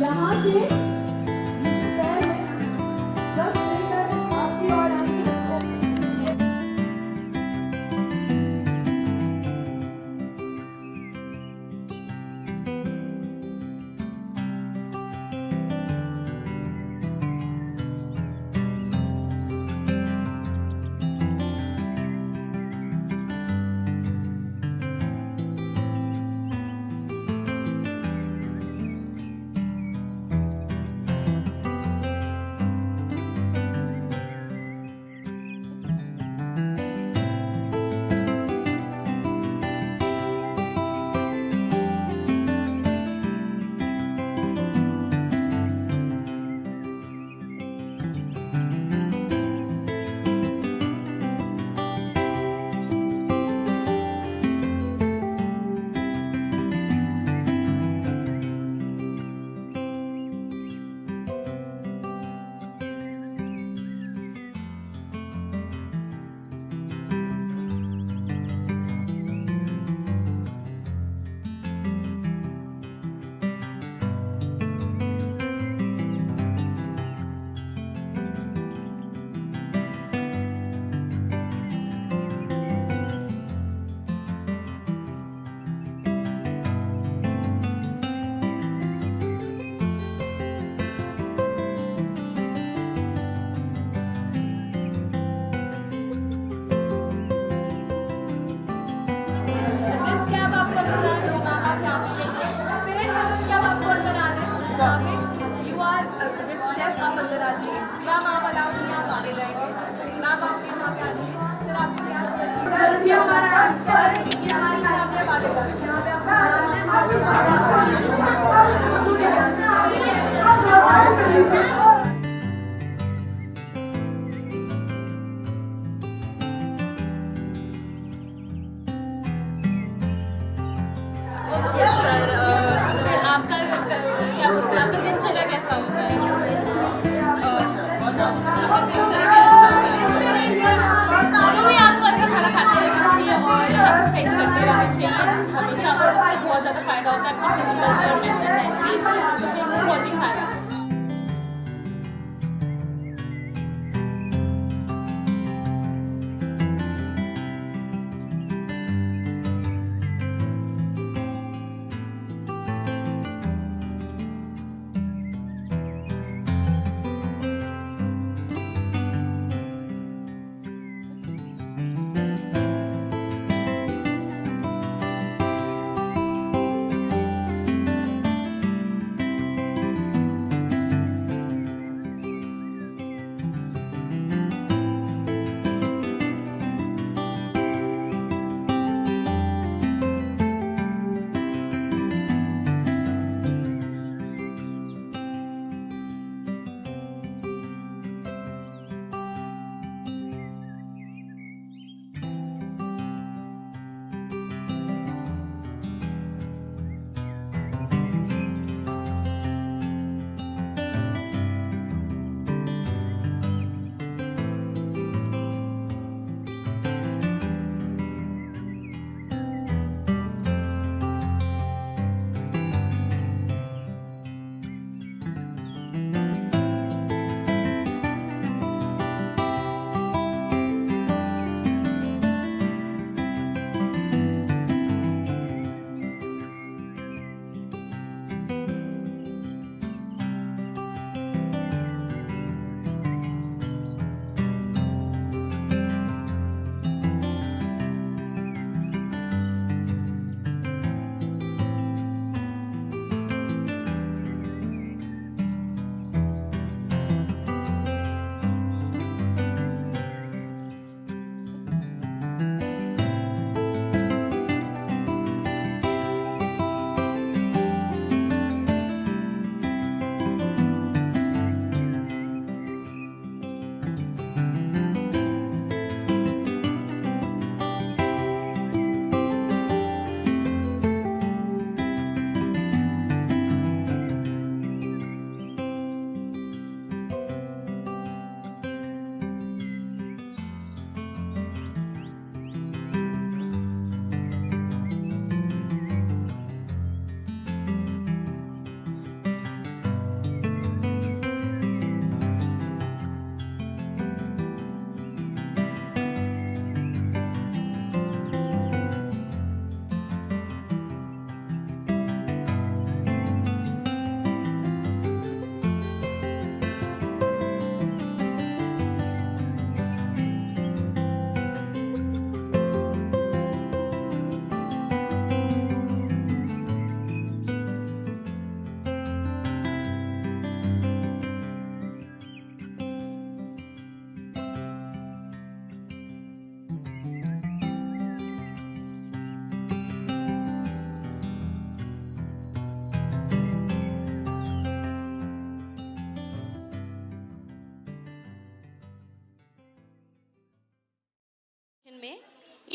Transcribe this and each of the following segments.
यहाँ से ये जो पैर है ब्रश लेकर आपकी ओर आएंगे। शेफ आप अंदर आ जाइए। मैम आप अलाउड नहीं, आप आगे जाएंगे। मैम आप प्लीज यहाँ पे आ जाइए। सर आपको क्या सर ये हमारा सर ये हमारी स्टाफ है बात यहाँ पे आप यस सर। फिर आपका क्या बोलते हैं, आपका दिनचर्या कैसा होता है? आपका दिनचर्या कैसा होता है? जो भी आपको अच्छा खाना खाते रहना चाहिए और एक्सरसाइज करते रहना चाहिए हमेशा, और उससे बहुत ज़्यादा फ़ायदा होता है आपकी फिजिकल और मेंटल हेल्थ की, तो फिर वो बहुत ही फ़ायदा होता है।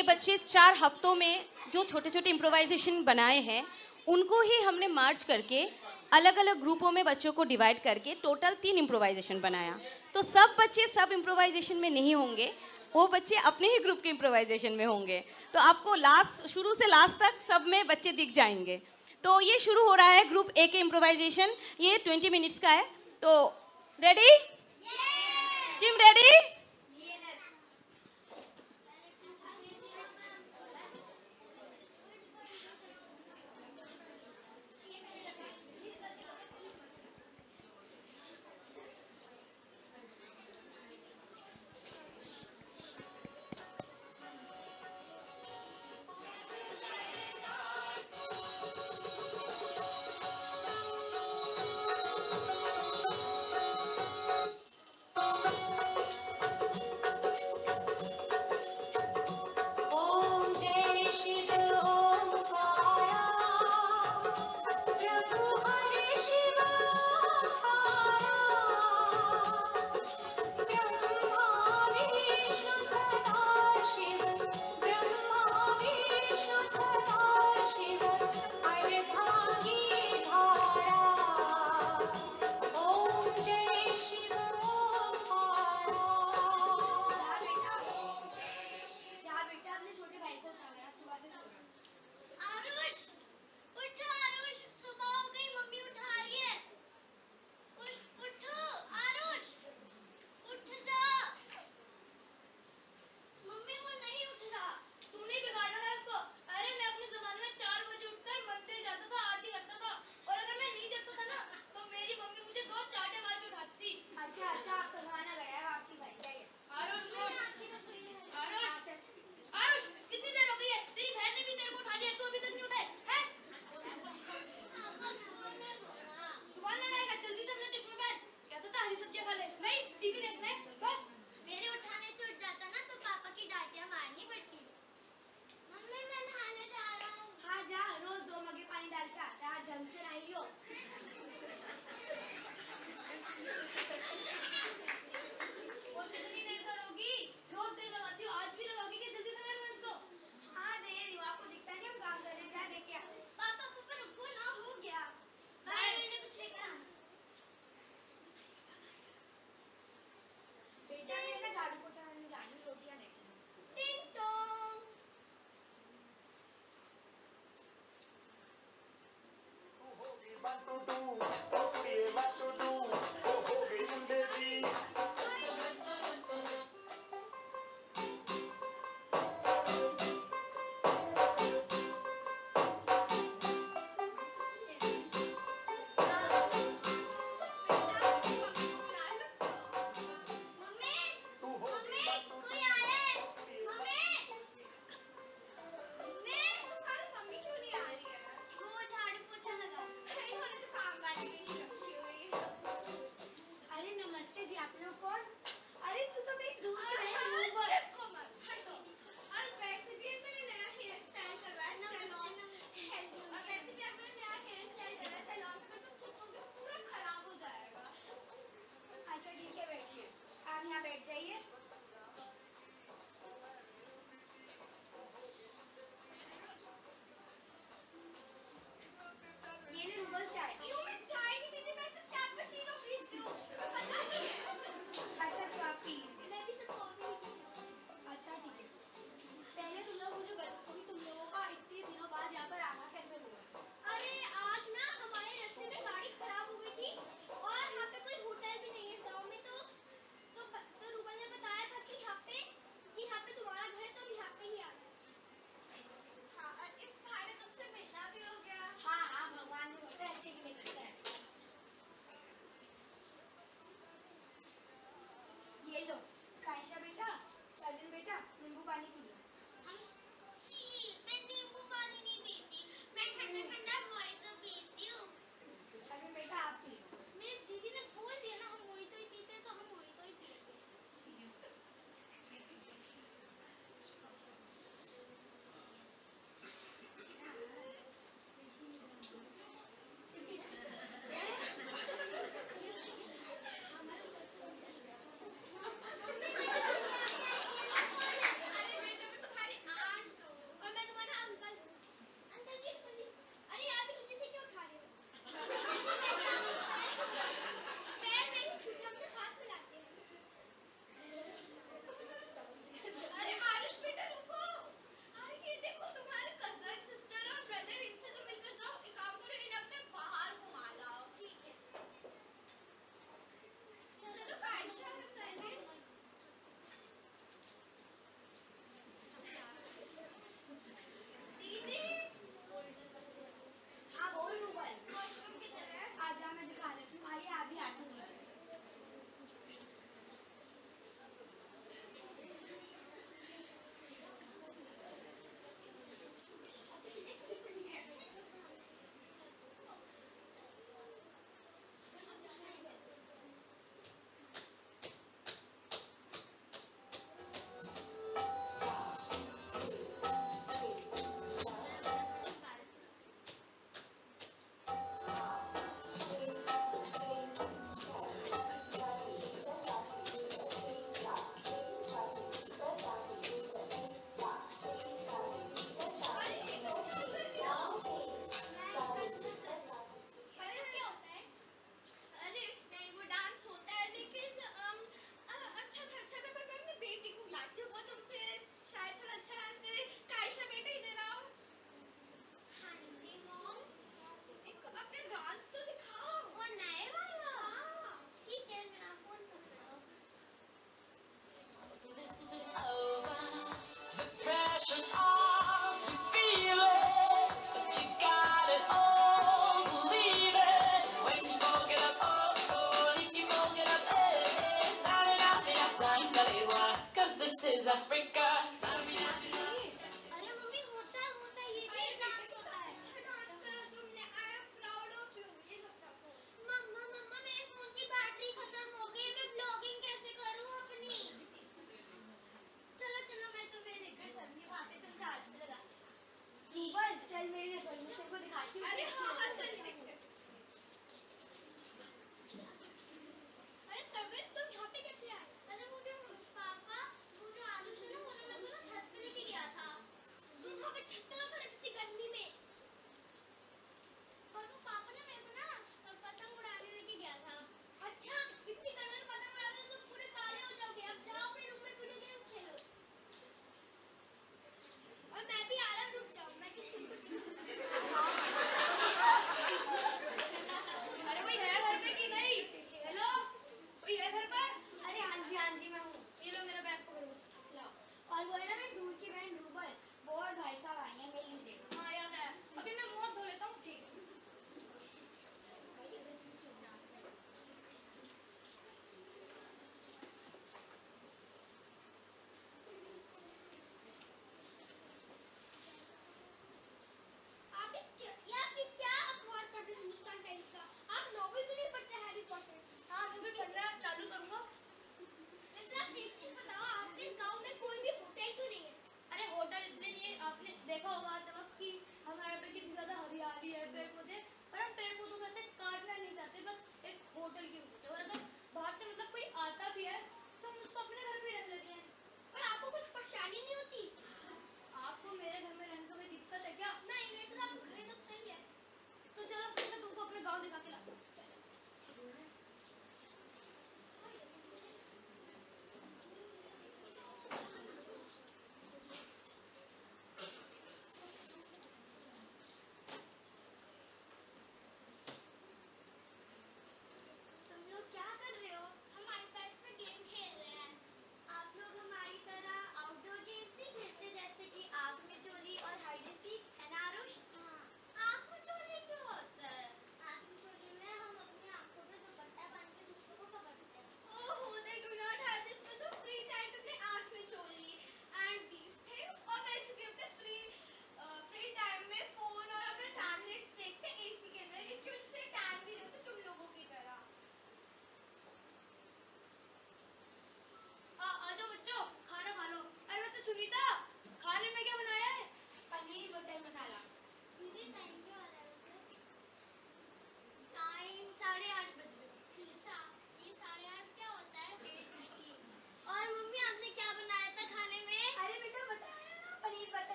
ये बच्चे 4 हफ्तों में जो छोटे छोटे इम्प्रोवाइजेशन बनाए हैं उनको ही हमने मार्च करके अलग अलग ग्रुपों में बच्चों को डिवाइड करके टोटल 3 इम्प्रोवाइजेशन बनाया। तो सब बच्चे सब इम्प्रोवाइजेशन में नहीं होंगे, वो बच्चे अपने ही ग्रुप के इम्प्रोवाइजेशन में होंगे। तो आपको शुरू से लास्ट तक सब में बच्चे दिख जाएंगे। तो ये शुरू हो रहा है ग्रुप ए के इम्प्रोवाइजेशन, ये 20 मिनट्स का है। तो रेडी? Team ready?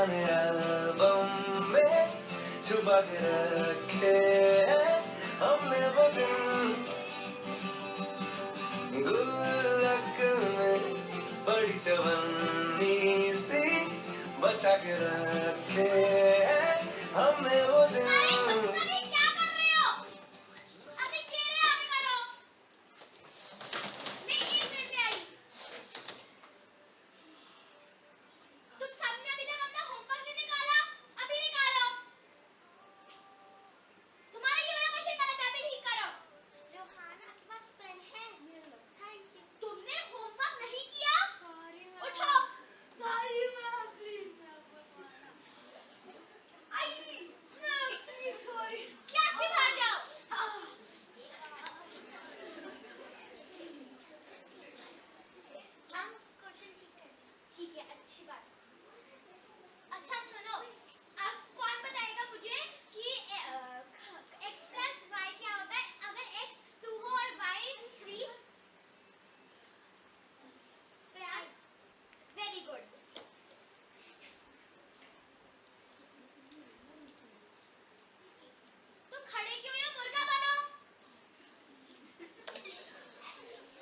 पुराने एल्बम में छुपा के रखे हैं हमने वो दिन, गुल्लक में बड़ी चवन्नी सी बचा के रखे हैं हमने वो दिन। अरे क्या कर रहे हो? अभी चेहरे आगे करो। मैं 1 मिनट में आई। तुम सबने अभी तक अपना होमवर्क नहीं निकाला? अभी निकालो। तुम्हारा ये वाला क्वेश्चन गलत है, अभी ठीक करो। रोहाना के पास पेन है? Thank you. तुमने होमवर्क नहीं किया? Sorry ma'am. उठो। Sorry ma'am, please ma'am. I ma'am, please sorry. Class में बाहर जाओ। मैम क्वेश्चन ठीक है, अच्छी बात। अच्छा सुनो, अब कौन बताएगा मुझे कि x plus y क्या होता है अगर x 2 हो और y 3? Very good. तुम खड़े क्यों हो? मुर्गा बनो।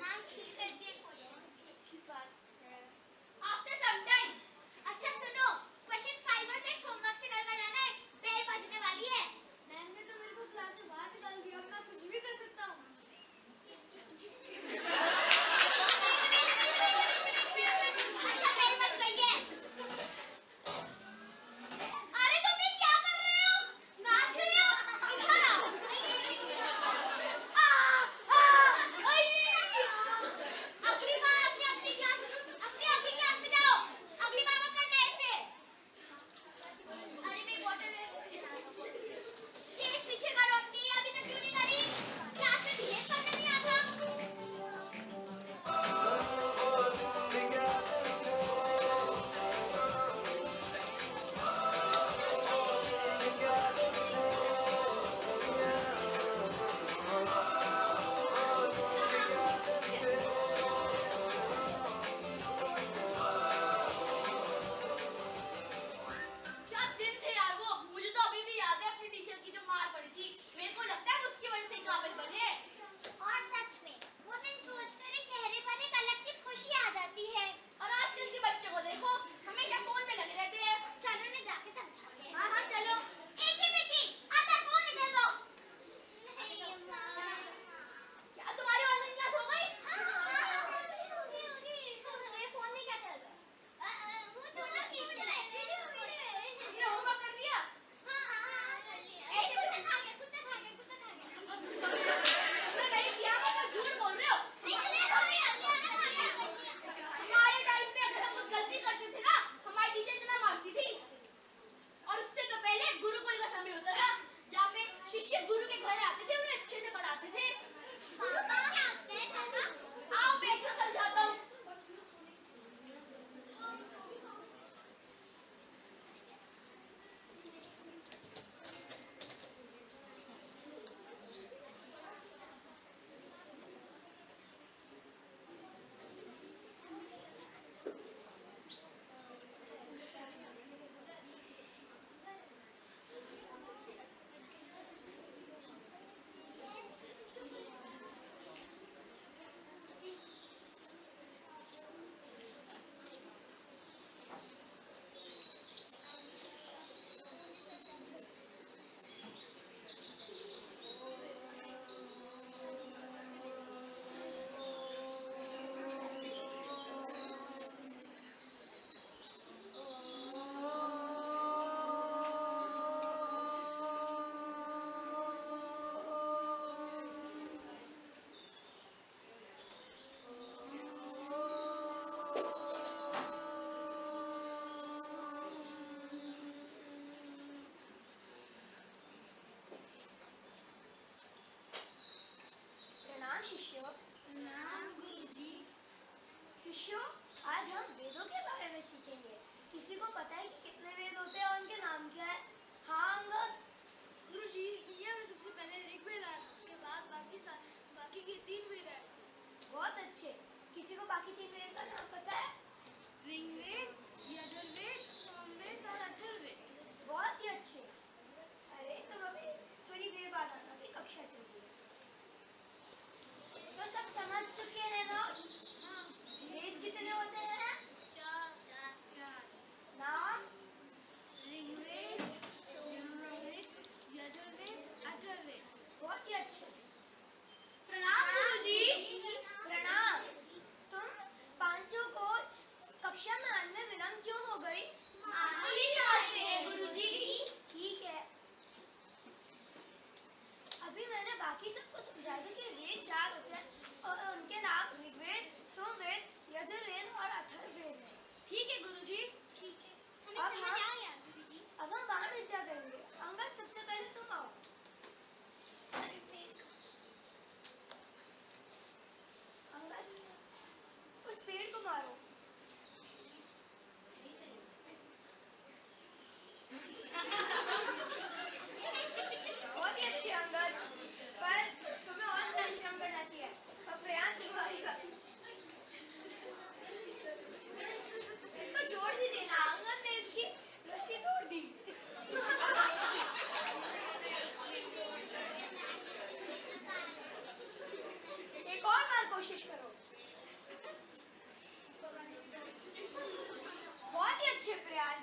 हाँ ठीक कर दिए क्वेश्चन, अच्छी बात है। After some time. अच्छा सुनो, क्वेश्चन 5 और 6 होमवर्क से करवा जाना है, बेल बजने वाली शिवप्रयाग,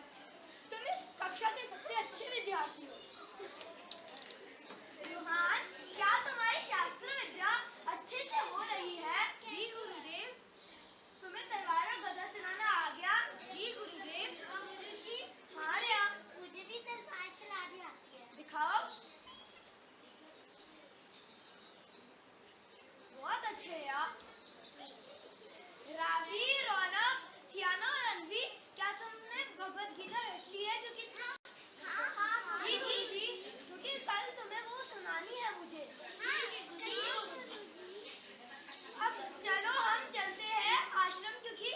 तुम इस कक्षा के सबसे अच्छे विद्यार्थी हो। रोहन, क्या तुम्हारी शास्त्र विद्या अच्छे से हो रही है? जी गुरुदेव। तुम्हें तलवार और गदा चलाना आ गया? जी गुरुदेव। हाँ रिया, मुझे भी तलवार चलानी आती है। दिखाओ। बहुत अच्छे रिया। रावी, रौनक, थियाना और अनवी, क्या तुमने भगवत गीता रट ली है? क्योंकि हाँ, जी, क्योंकि कल तुम्हें वो सुनानी है मुझे। अब चलो हम चलते हैं आश्रम, क्योंकि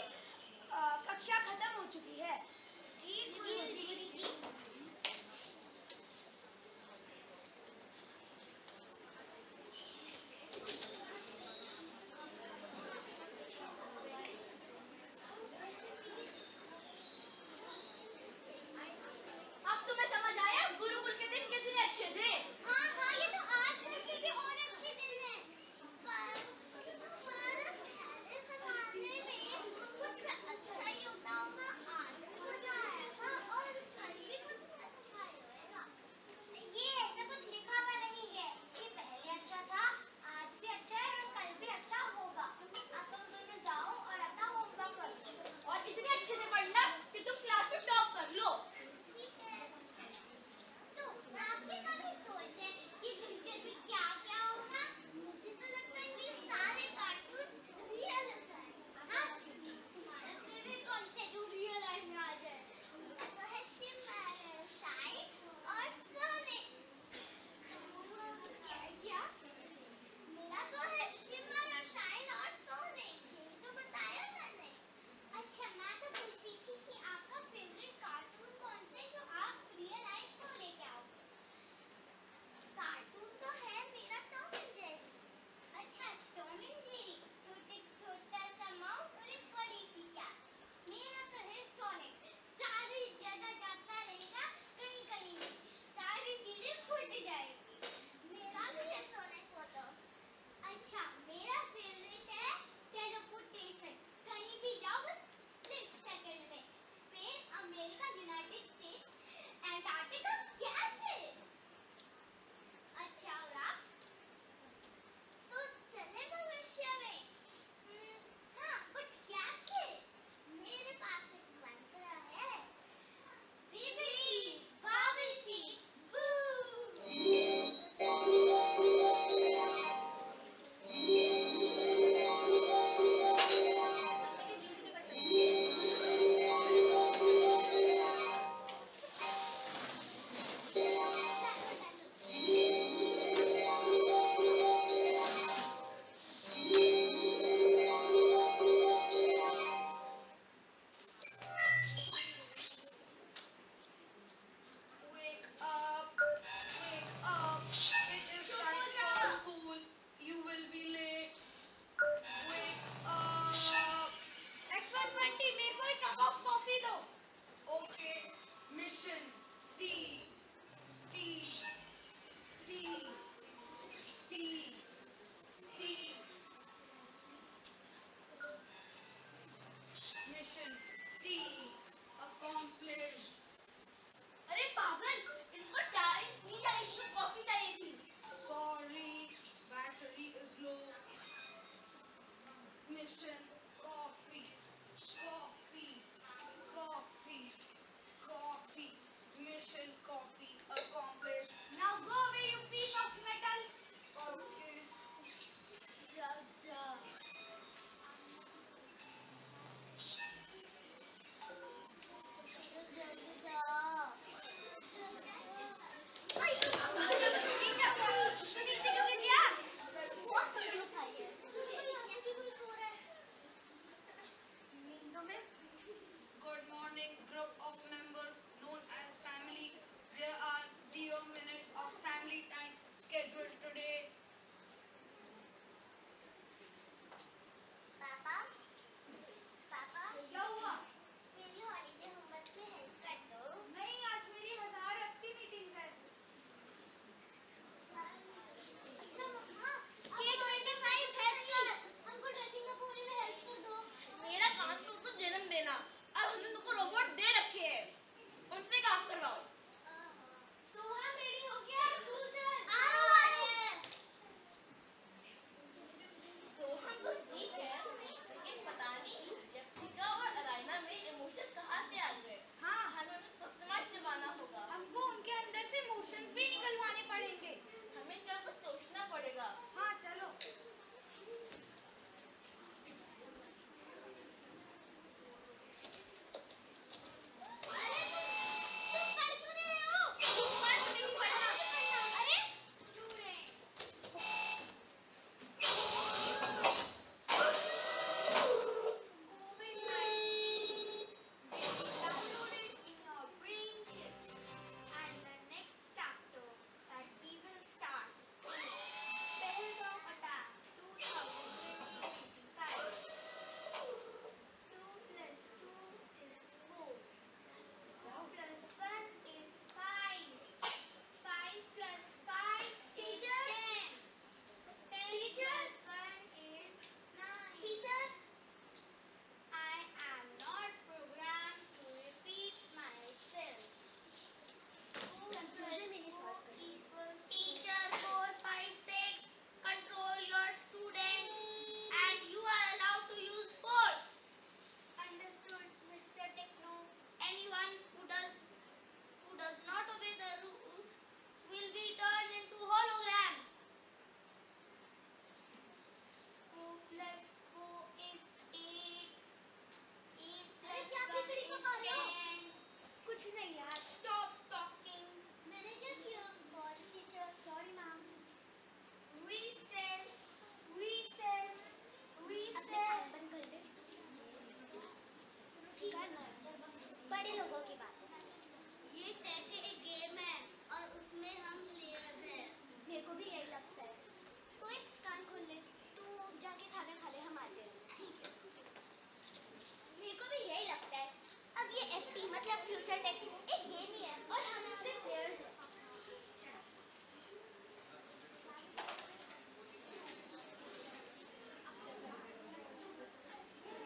करते हैं, एक गेम ही है और हम इसके प्लेयर्स हैं।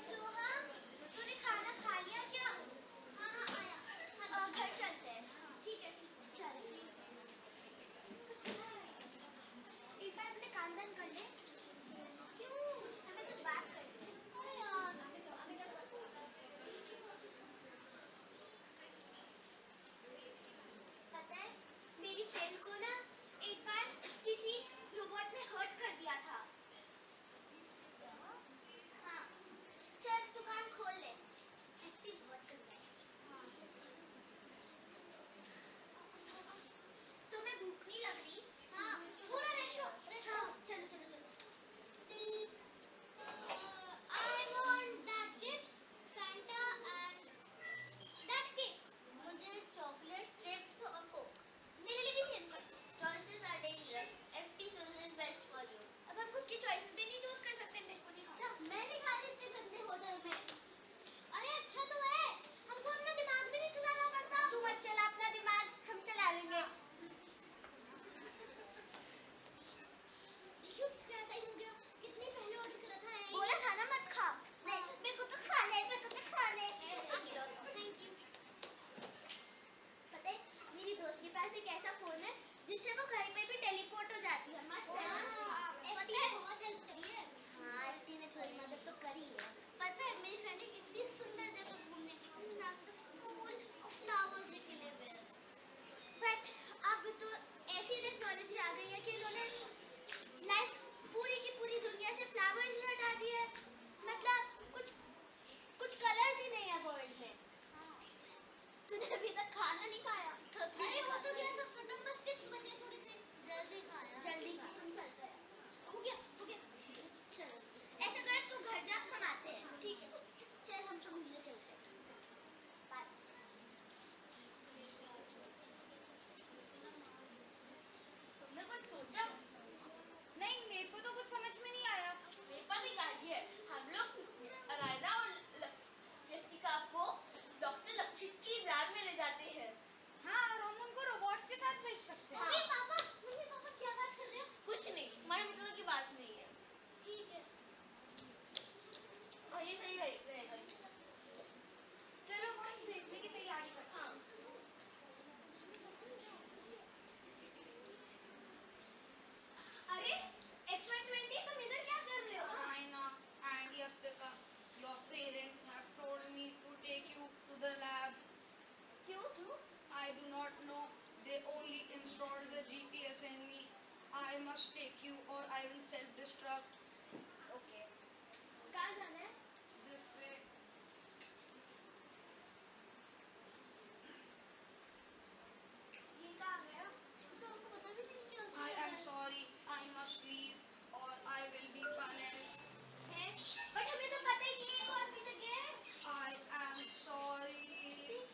सोहम, तूने खाना खा लिया क्या? हाँ हाँ आया। घर चलते हैं। ठीक है चल। एक बार अपने कान बंद कर ले। क्यों? हमें कुछ बात करनी है। अरे यार आगे जाओ आगे जाओ। पता है मेरी फ्रेंड को ना एक बार किसी रोबोट ने हर्ट कर दिया था। हाँ चल दुकान खोल ले। एक्टिंग बहुत करता है। तुम्हें भूख नहीं लग रही? हाँ पूरा रेस्टोरेंट। चलो चलो चलो। I want that chips, Fanta and that cake. मुझे चॉकलेट, चिप्स और कोक। मेरे लिए भी सेम कर। Choices are dangerous. Empty choices best for you. अब हम खुद की choices भी नहीं चूज कर सकते। मेरे को नहीं खाना। मैं नहीं खा रही इतने गंदे होटल में। अरे अच्छा तो है, हमको अपना दिमाग भी नहीं चलाना पड़ता। तू मत चला अपना दिमाग, हम चला लेंगे। देखियो क्या टाइम हो गया, कितनी पहले ऑर्डर करा था। बोला खाना मत खा। मेरे को तो खाना है, मेरे को तो खाना है। Thank you. पता है मेरी दोस्त के पास एक ऐसा फोन है जिससे वो कहीं पे भी टेलीपोर्ट हो जाती है। मस्त है। पता है बहुत हेल्प करी है। हाँ ऐसी ने थोड़ी मदद तो करी है। पता है मेरी फ्रेंड ने कितनी सुंदर जगह घूमने की फूल और फ्लावर्स निकले हुए हैं। बट अब तो ऐसी टेक्नोलॉजी आ गई है कि उन्होंने लाइफ पूरी की पूरी दुनिया से फ्लावर्स ही हटा दिए। मतलब कुछ कलर्स ही नहीं है वर्ल्ड में। तूने अभी तक खाना नहीं खाया? अरे वो तो क्या सब खत्म, बस चिप्स बचे थोड़े से। जल्दी खाया। जल्दी खा, हम चलते हैं। हो गया चलो। ऐसा कर तू घर जा, हम आते हैं। ठीक है चल हम तो घूमने चलते हैं। बाय। तुमने कुछ सोचा? नहीं मेरे को तो कुछ समझ में नहीं आया। मेरे पास एक आइडिया है। हम लोग रायना और लतिका को डॉक्टर लक्षित की लैब में ले जाते हैं। हाँ और हम उनको रोबोट्स के साथ भेज सकते हैं। मम्मी पापा क्या बात कर रहे हो? कुछ नहीं, हमारे मतलब की बात नहीं है। ठीक है और ये सही रहेगा। चलो हम भेजने की तैयारी करते हैं। हाँ। अरे X120 तुम इधर क्या कर रहे हो? Aina and Yastika, your parents have told me to take you to the lab. क्यों तू? I do not know. They only installed the GPS in me. I must take you or I will self-destruct. Okay कहाँ जाना है? This way. ये कहाँ गया? तो हमको पता भी नहीं क्यों। I am sorry. I must leave or I will be punished. है बट हमें तो पता ही नहीं है कौन सी जगह है। I am sorry.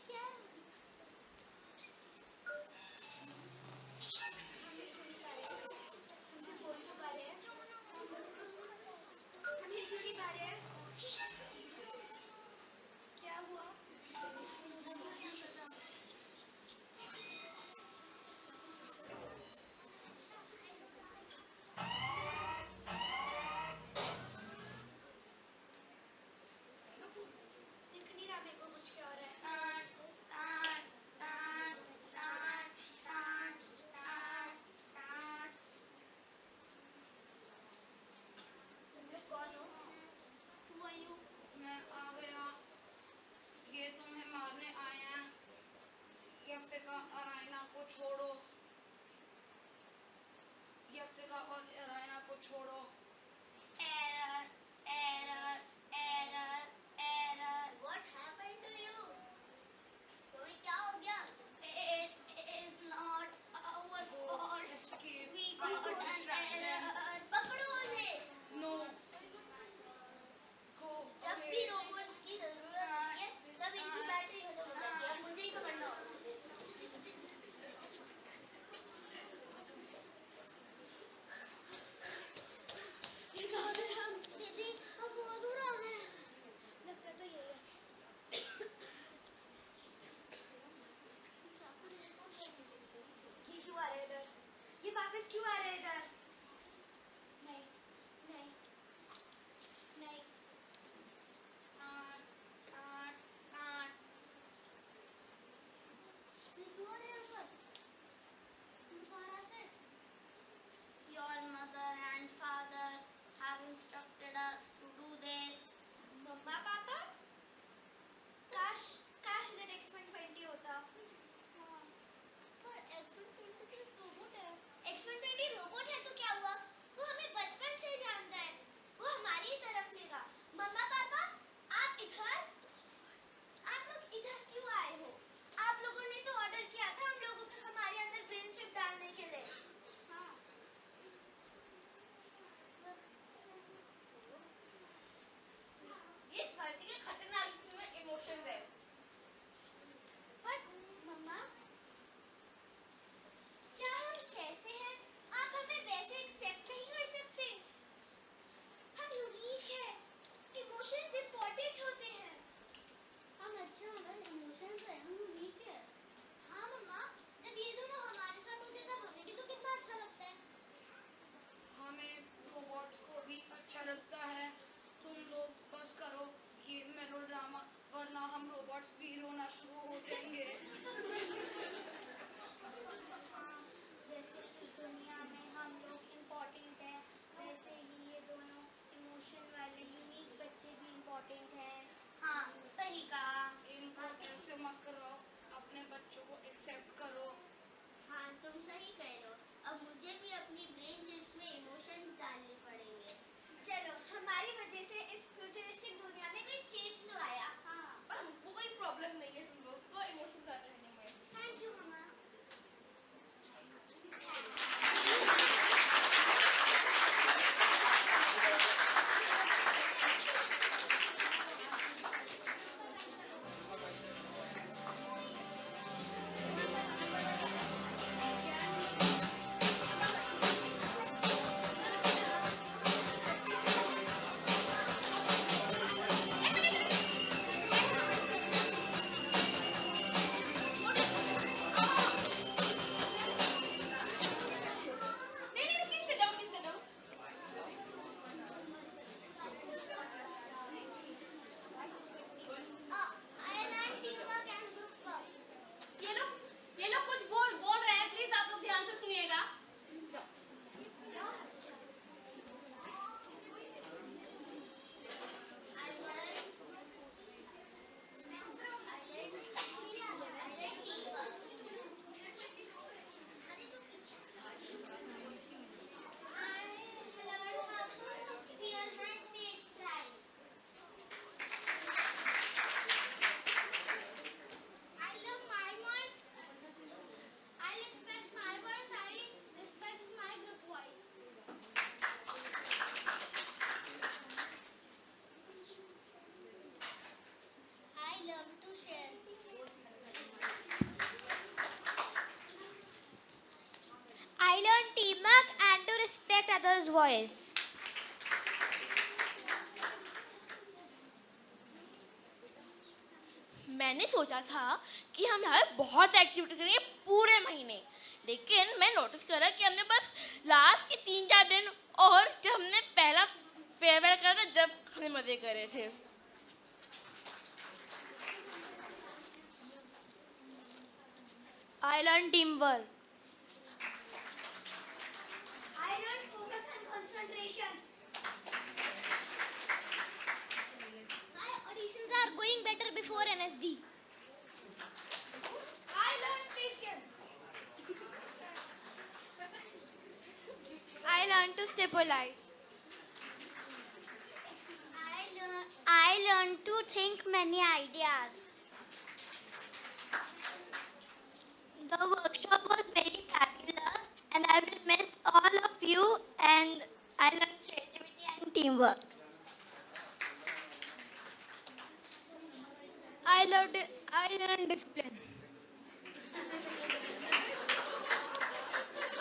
क्या? हमसे बोल चुका है। हम ये क्यों नहीं पा रहे हैं? क्या हुआ? दिख नहीं रहा मेरे को कुछ क्या हो रहा है। तुम लोग कौन हो? Who are you? मैं आ गया। ये तुम्हें मारने आए हैं। यस्तिका और आयना को छोड़ो। यस्तिका और रायना को छोड़ो। Error. What happened to you? तुम्हें क्या हो गया? It is not our fault. Escape. We got an error. पकड़ो उसे। No. Go जब away. भी रोबोट्स की जरूरत होती है तब इनकी बैटरी खत्म हो जाती है। मुझे ही पकड़ना होगा। other's voice. मैंने सोचा था कि हम यहाँ पे बहुत एक्टिविटी करेंगे पूरे महीने, लेकिन मैं नोटिस करा कि हमने बस लास्ट के 3-4 दिन और जब हमने पहला फेयरवेल करा था जब हमने मजे करे थे। I learned teamwork. I learned focus and concentration. My auditions are going better before NSD. I learned patience. I learned to stay polite. I learned to think many ideas. The workshop was very fabulous and I will miss all of you, and I learned creativity and teamwork. I learned discipline.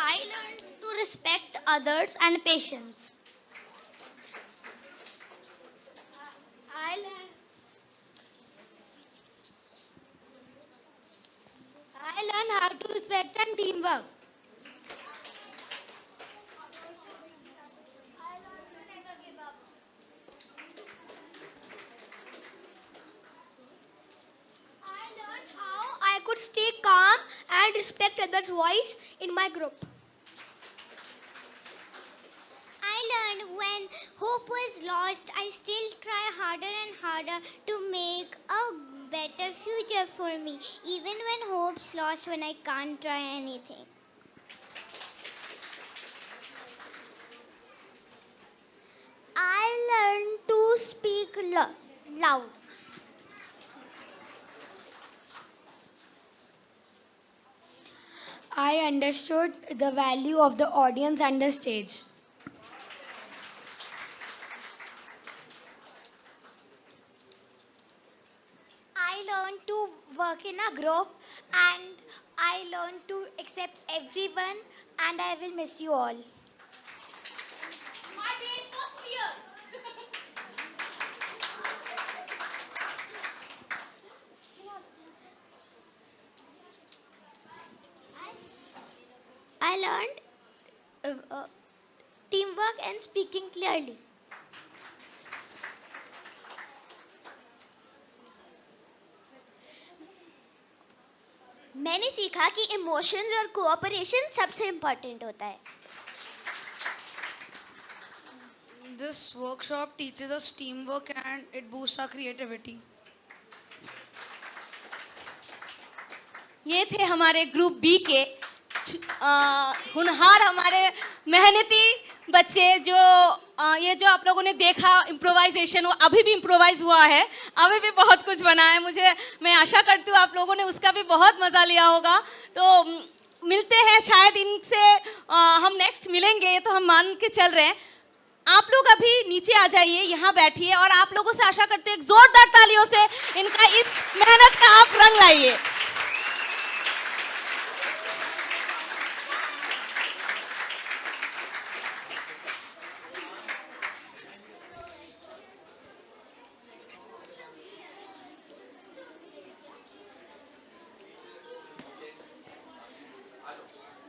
I learned to respect others and patience. I learned how to respect and teamwork. I learned how I could stay calm and respect others' voice in my group. I learned when hope was lost, I still try harder and harder to make a better future for me, even when hope's lost, when I can't try anything. I learned to speak loud. I understood the value of the audience and the stage. I learned to work in a group, and I learned to accept everyone, and I will miss you all. My days was clear. I learned teamwork and speaking clearly. मैंने सीखा कि emotions और cooperation सबसे important होता है. This workshop teaches us teamwork and it boosts our creativity. ये थे हमारे ग्रुप बी के होनहार, हमारे मेहनती बच्चे जो ये जो आप लोगों ने देखा इम्प्रोवाइजेशन, वो अभी भी इम्प्रोवाइज हुआ है, अभी भी बहुत कुछ बना है। मैं आशा करती हूँ आप लोगों ने उसका भी बहुत मज़ा लिया होगा। तो मिलते हैं, शायद इनसे हम नेक्स्ट मिलेंगे, ये तो हम मान के चल रहे हैं। आप लोग अभी नीचे आ जाइए, यहाँ बैठिए, और आप लोगों से आशा करते हैं एक जोरदार तालियों से इनका इस मेहनत का आप रंग लाइए।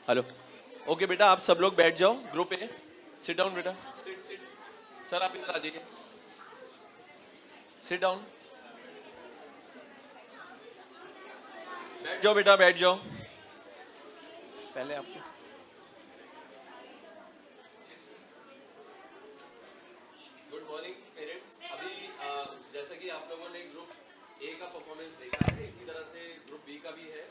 हेलो, ओके बेटा, आप सब लोग बैठ जाओ। ग्रुप ए, सिट डाउन बेटा, सिट सिट। सर आप इधर आ जाइए, सिट डाउन। बैठ जाओ बेटा, बैठ जाओ। पहले आपको गुड मॉर्निंग पेरेंट्स। अभी जैसा कि आप लोगों ने ग्रुप ए का परफॉर्मेंस देखा है, इसी तरह से ग्रुप बी का भी है।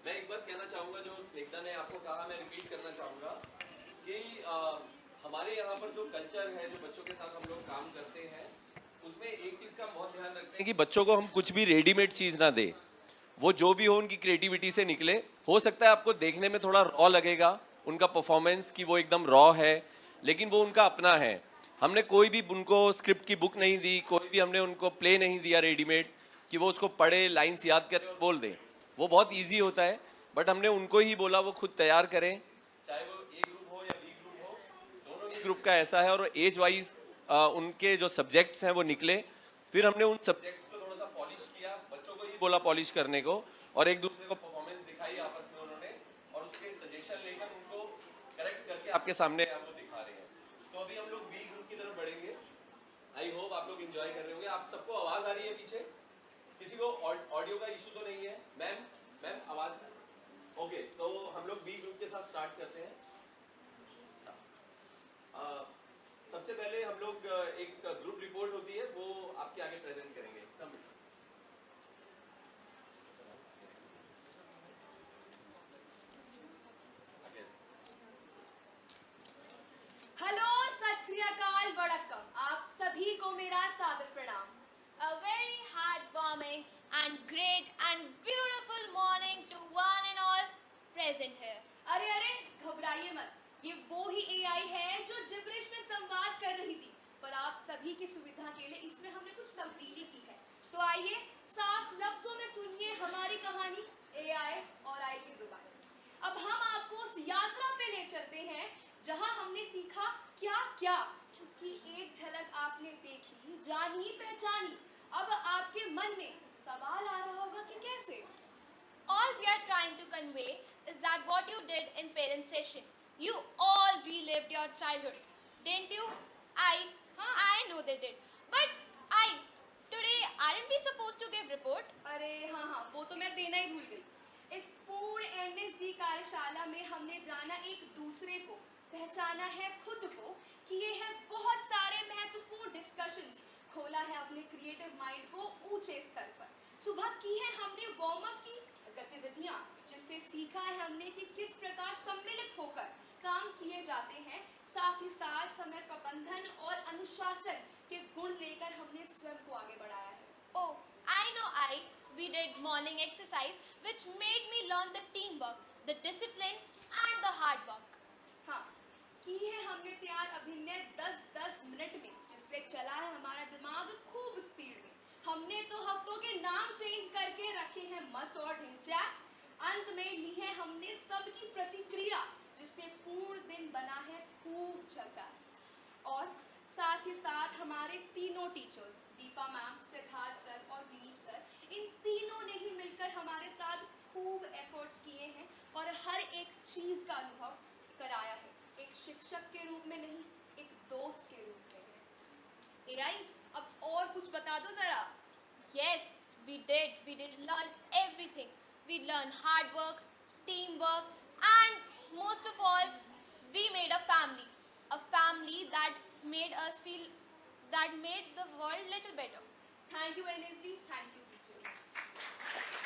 मैं एक बार कहना चाहूँगा, जो स्नेहिता ने आपको कहा, मैं रिपीट करना चाहूँगा कि हमारे यहाँ पर जो कल्चर है, जो बच्चों के साथ हम लोग काम करते हैं, उसमें एक चीज़ का हम बहुत ध्यान रखते हैं कि बच्चों को हम कुछ भी रेडीमेड चीज़ ना दे। वो जो भी हो उनकी क्रिएटिविटी से निकले। हो सकता है आपको देखने में थोड़ा रॉ लगेगा उनका परफॉर्मेंस, कि वो एकदम रॉ है, लेकिन वो उनका अपना है। हमने कोई भी उनको स्क्रिप्ट की बुक नहीं दी, कोई भी हमने उनको प्ले नहीं दिया रेडीमेड कि वो उसको पढ़े, लाइन्स याद करें और बोल दें। वो बहुत ईजी होता है, बट हमने उनको ही बोला वो खुद तैयार करें, चाहे वो ए ग्रुप हो या बी ग्रुप हो, दोनों ही ग्रुप का ऐसा है और एज वाइज उनके जो सब्जेक्ट्स हैं वो निकले। फिर हमने उन सब्जेक्ट्स को थोड़ा सा पॉलिश किया, बच्चों को ही बोला पॉलिश करने को, और एक दूसरे को परफॉर्मेंस दिखाई आपस में उन्होंने, और उसके सजेशन लेकर उनको करेक्ट करके आपके सामने आपको दिखा रहे हैं। तो अभी हम लोग बी ग्रुप की तरफ बढ़ेंगे। आई होप आप लोग एंजॉय कर रहे होंगे। आप सबको आवाज आ रही है पीछे? किसी को ऑडियो का इशू तो नहीं है? मैम आवाज? ओके, तो हम लोग बी ग्रुप के साथ स्टार्ट करते हैं। सबसे पहले हम लोग एक ग्रुप रिपोर्ट होती है वो आपके आगे प्रेजेंट करेंगे। हेलो, सत श्री अकाल, वड़क्कम। आप सभी को मेरा सादर प्रणाम। A very heartwarming and great and beautiful morning to one and all present here. अरे घबराइए मत, ये वो ही AI है जो जिब्रिश में संवाद कर रही थी, पर आप सभी की सुविधा के लिए इसमें हमने कुछ तब्दीली की है। तो आइए साफ लफ्जों में सुनिए हमारी कहानी AI और आई की जुबान। अब हम आपको उस यात्रा पे ले चलते हैं जहां हमने सीखा क्या क्या, उसकी एक झलक आपने देखी, जानी पहचानी। अब आपके मन में सवाल आ रहा होगा कि कैसे? All we are trying to convey is that what you did in parent session, you all relived your childhood, didn't you? I know they did. But today aren't we supposed to give report? अरे हाँ, वो तो मैं देना ही भूल गई। इस पूर्ण NSD कार्यशाला में हमने जाना एक दूसरे को, पहचाना है खुद को, किए हैं बहुत सारे महत्वपूर्ण डिस्कशंस, खोला है अपने क्रिएटिव माइंड को ऊंचे स्तर पर। सुबह की है हमने वार्म अप की गतिविधियां, जिससे सीखा है हमने कि किस प्रकार सम्मिलित होकर काम किए जाते हैं। साथ ही साथ समय प्रबंधन और अनुशासन के गुण लेकर हमने स्वयं को आगे बढ़ाया है। Oh, I know we did morning exercise which made me learn the teamwork, the discipline and the hard work. हाँ, की है हमने तैयार अभिनय 10-10 मिनट में, जिससे चला है हमारा दिमाग खूब स्पीड में। हमने तो हफ्तों के नाम चेंज करके रखे हैं मस्त और ढिंचैक। अंत में ली है हमने सबकी प्रतिक्रिया, जिससे पूर्ण दिन बना है खूब झकास। और साथ ही साथ हमारे तीनों teachers, Deepa ma'am, Siddharth sir और विनीत सर, इन तीनों ने ही मिलकर हमारे साथ खूब एफर्ट्स किए हैं और हर एक चीज का अनुभव कराया है, एक शिक्षक के रूप में नहीं, एक दोस्त के रूप में। AI, अब और कुछ बता दो जरा। Yes, we did learn everything. We learned hard work, teamwork, and most of all, we made a family that made us feel, that made the world little better. Thank you NSD, thank you teachers. Hey!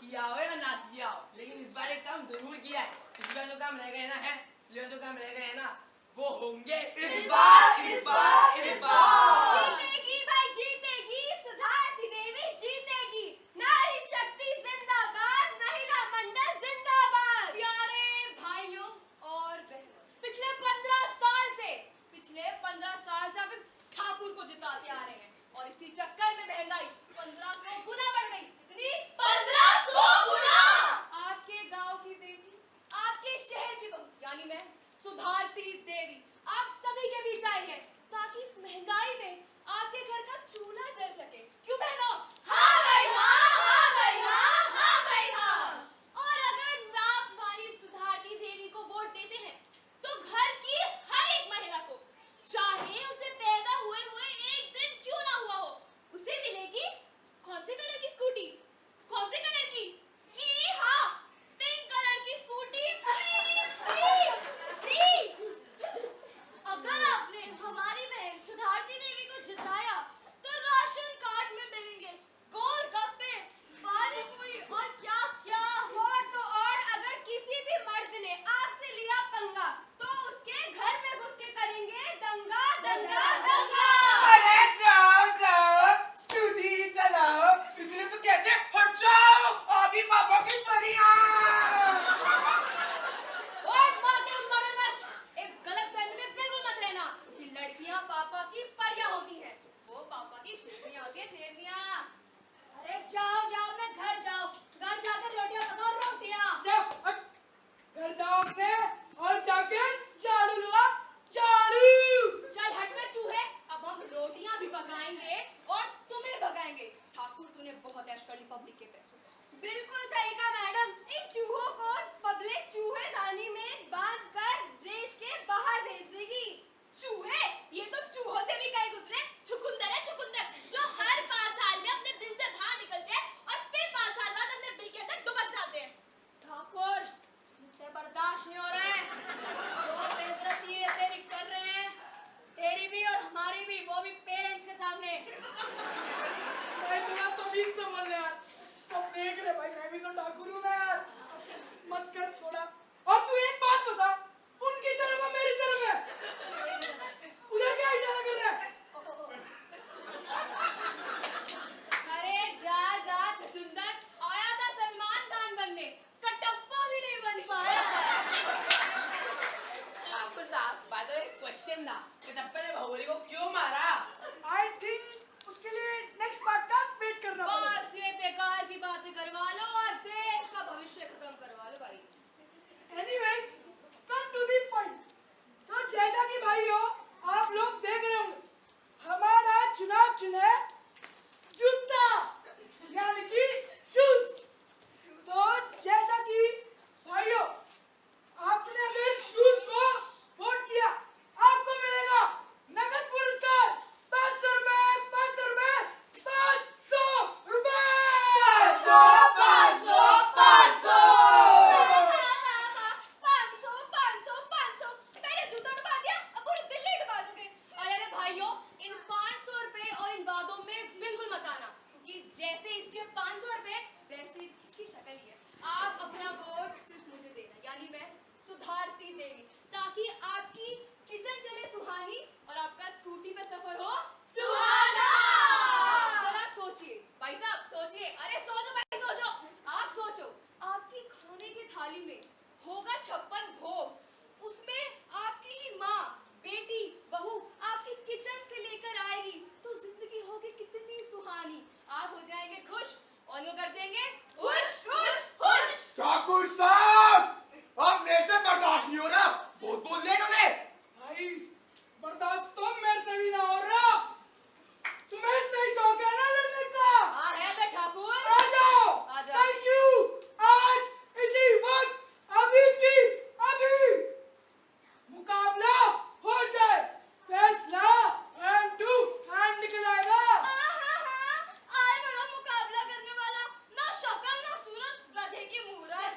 किया हो या ना किया हो, लेकिन इस बार एक काम जरूर किया है। पिछली बार जो काम रह गए ना है, पिछली बार जो काम रह गए ना वो होंगे इस बार। जीतेगी भाई जीतेगी, सिद्धार्थी देवी जीतेगी। नारी शक्ति जिंदाबाद, महिला मंडल जिंदाबाद। प्यारे भाइयों और बहनों, पिछले 15 साल से आप इस ठाकुर को जिताते आ रहे हैं और इसी चक्कर में महंगाई 1500 गुना बढ़ गई। कितनी? 1500 गुना। आपके गांव की बेटी, आपके शहर की बहू यानी मैं सुधारती देवी आप सभी के बीच आई है ताकि इस महंगाई में आपके घर का चूल्हा जल सके। क्यों बहनों? हाँ भाई हाँ, हाँ भाई हाँ, हाँ भाई हाँ। और अगर आप हमारी सुधारती देवी को वोट देते हैं तो घर की हर एक महिला को, चाहे उसे पैदा हुए एक दिन क्यों ना हुआ हो, उसे मिलेगी कौन से कलर की स्कूटी? कौन से कलर की? जी हाँ, पिंक कलर की स्कूटी फ्री। अगर आपने हमारी बहन सुधारती देवी को जिताया तो राशन कार्ड में मिलेंगे गोलगप्पे, पानी पूरी और क्या क्या और तो और। अगर किसी भी मर्द ने आपसे लिया पंगा तो उसके घर में घुस के करेंगे दंगा दंगा दंगा। अरे जाओ जाओ, स्कूटी चलाओ, इसलिए तो कहते हैं हट जाओ अभी पापा की परियां। और माते उन मगरमच्छ, इस गलतफहमी में बिल्कुल मत रहना कि लड़कियां पापा की परियां होती हैं। वो पापा की शेरनियां होती है, शेरनियां। अरे जाओ जाओ अपने घर जाओ, घर जाकर रोटियां पकाओ रोटियां। जाओ हट, घर जाओ अपने और जाके झाड़ू लो, झाड़ू। चल हट में चूहे, अब हम रोटियां भी पकाएंगे और तुम्हें भगाएंगे। ठाकुर तूने बहुत ऐश कर ली पब्लिक के पैसों। बिल्कुल सही कहा मैडम। इन चूहों को पब्लिक चूहेदानी में बांध कर देश के बाहर भेज देगी। चूहे? ये तो चूहों से भी कहीं गुजरे चुकंदर है, चुकंदर, जो हर 5 साल में अपने बिल से बाहर निकलते हैं और फिर 5 साल बाद अपने बिल के अंदर दुबक जाते हैं। ठाकुर मुझसे बर्दाश्त नहीं हो रहा है। जो बेइज्जती है तेरी कर रहे हैं, तेरी भी और हमारी भी, वो भी पेरेंट्स के सामने। भाई थोड़ा तमीज से बोल यार, सब देख रहे भाई, मैं भी तो ठाकुर हूँ ना यार, मत कर थोड़ा। और तू एक बात बता, उनकी तरफ है मेरी तरफ है, उधर क्या इशारा कर रहा है? अरे जा जा छछुंदर, आया था सलमान खान बनने, कटप्पा भी नहीं बन पाया। ठाकुर साहब, बाय द वे क्वेश्चन था, कटप्पा ने बाहुबली को क्यों मारा? आई थिंक उसके लिए नेक्स्ट पार्ट का वेट करना पड़ेगा। बस ये बेकार की बातें करवा लो और देश का भविष्य खत्म करवा लो भाई। Anyways, come to the point. तो जैसा कि भाइयों आप लोग देख रहे होंगे, हमारा चुनाव चुने जूता यानी कि शूज। तो जैसा कि भाइयों आपने अगर शूज को वोट किया, आपको मिलेगा नगद पुरस्कार 500 रुपए, 500 रुपए, 500 रुपए, 500 500 500 पहले जूता डुबा दिया, अब पूरी दिल्ली डुबा दोगे। अरे भाइयों, इन 500 रुपए और इन वादों में बिल्कुल मत आना, क्योंकि जैसे इसके 500 रुपए वैसे इसकी शक्ल ही है। आप अपना वोट सिर्फ मुझे देना, यानी मैं सुधारती देवी, ताकि आपकी किचन चले सुहानी और आपका स्कूटी पे सफर हो सुहाना। जरा सोचिए भाई साहब, सोचिए। अरे सोचो भाई सोचो, आप सोचो, आपकी खाने की थाली में होगा 56 भोग, उसमें आपकी ही माँ, बेटी, बहू आपकी किचन से लेकर आएगी, तो जिंदगी होगी कितनी सुहानी। आप हो जाएंगे खुश और वो कर देंगे खुश खुश खुश। ठाकुर साहब, अब मेरे से बर्दाश्त नहीं हो रहा, बहुत बोल लिया इन्होंने। भाई बर्दाश्त तो मेरे से भी ना हो रहा। तुम्हें इतना ही शौक है ना लड़ने का? हाँ है बे ठाकुर, आ जाओ। आ जाओ। Thank you. आज इसी वक्त अभी की अभी मुकाबला हो जाए, फैसला हैंड टू हैंड निकल आएगा। आए बड़ा मुकाबला करने वाला, ना शक्ल ना सूरत, गधे की मूरत।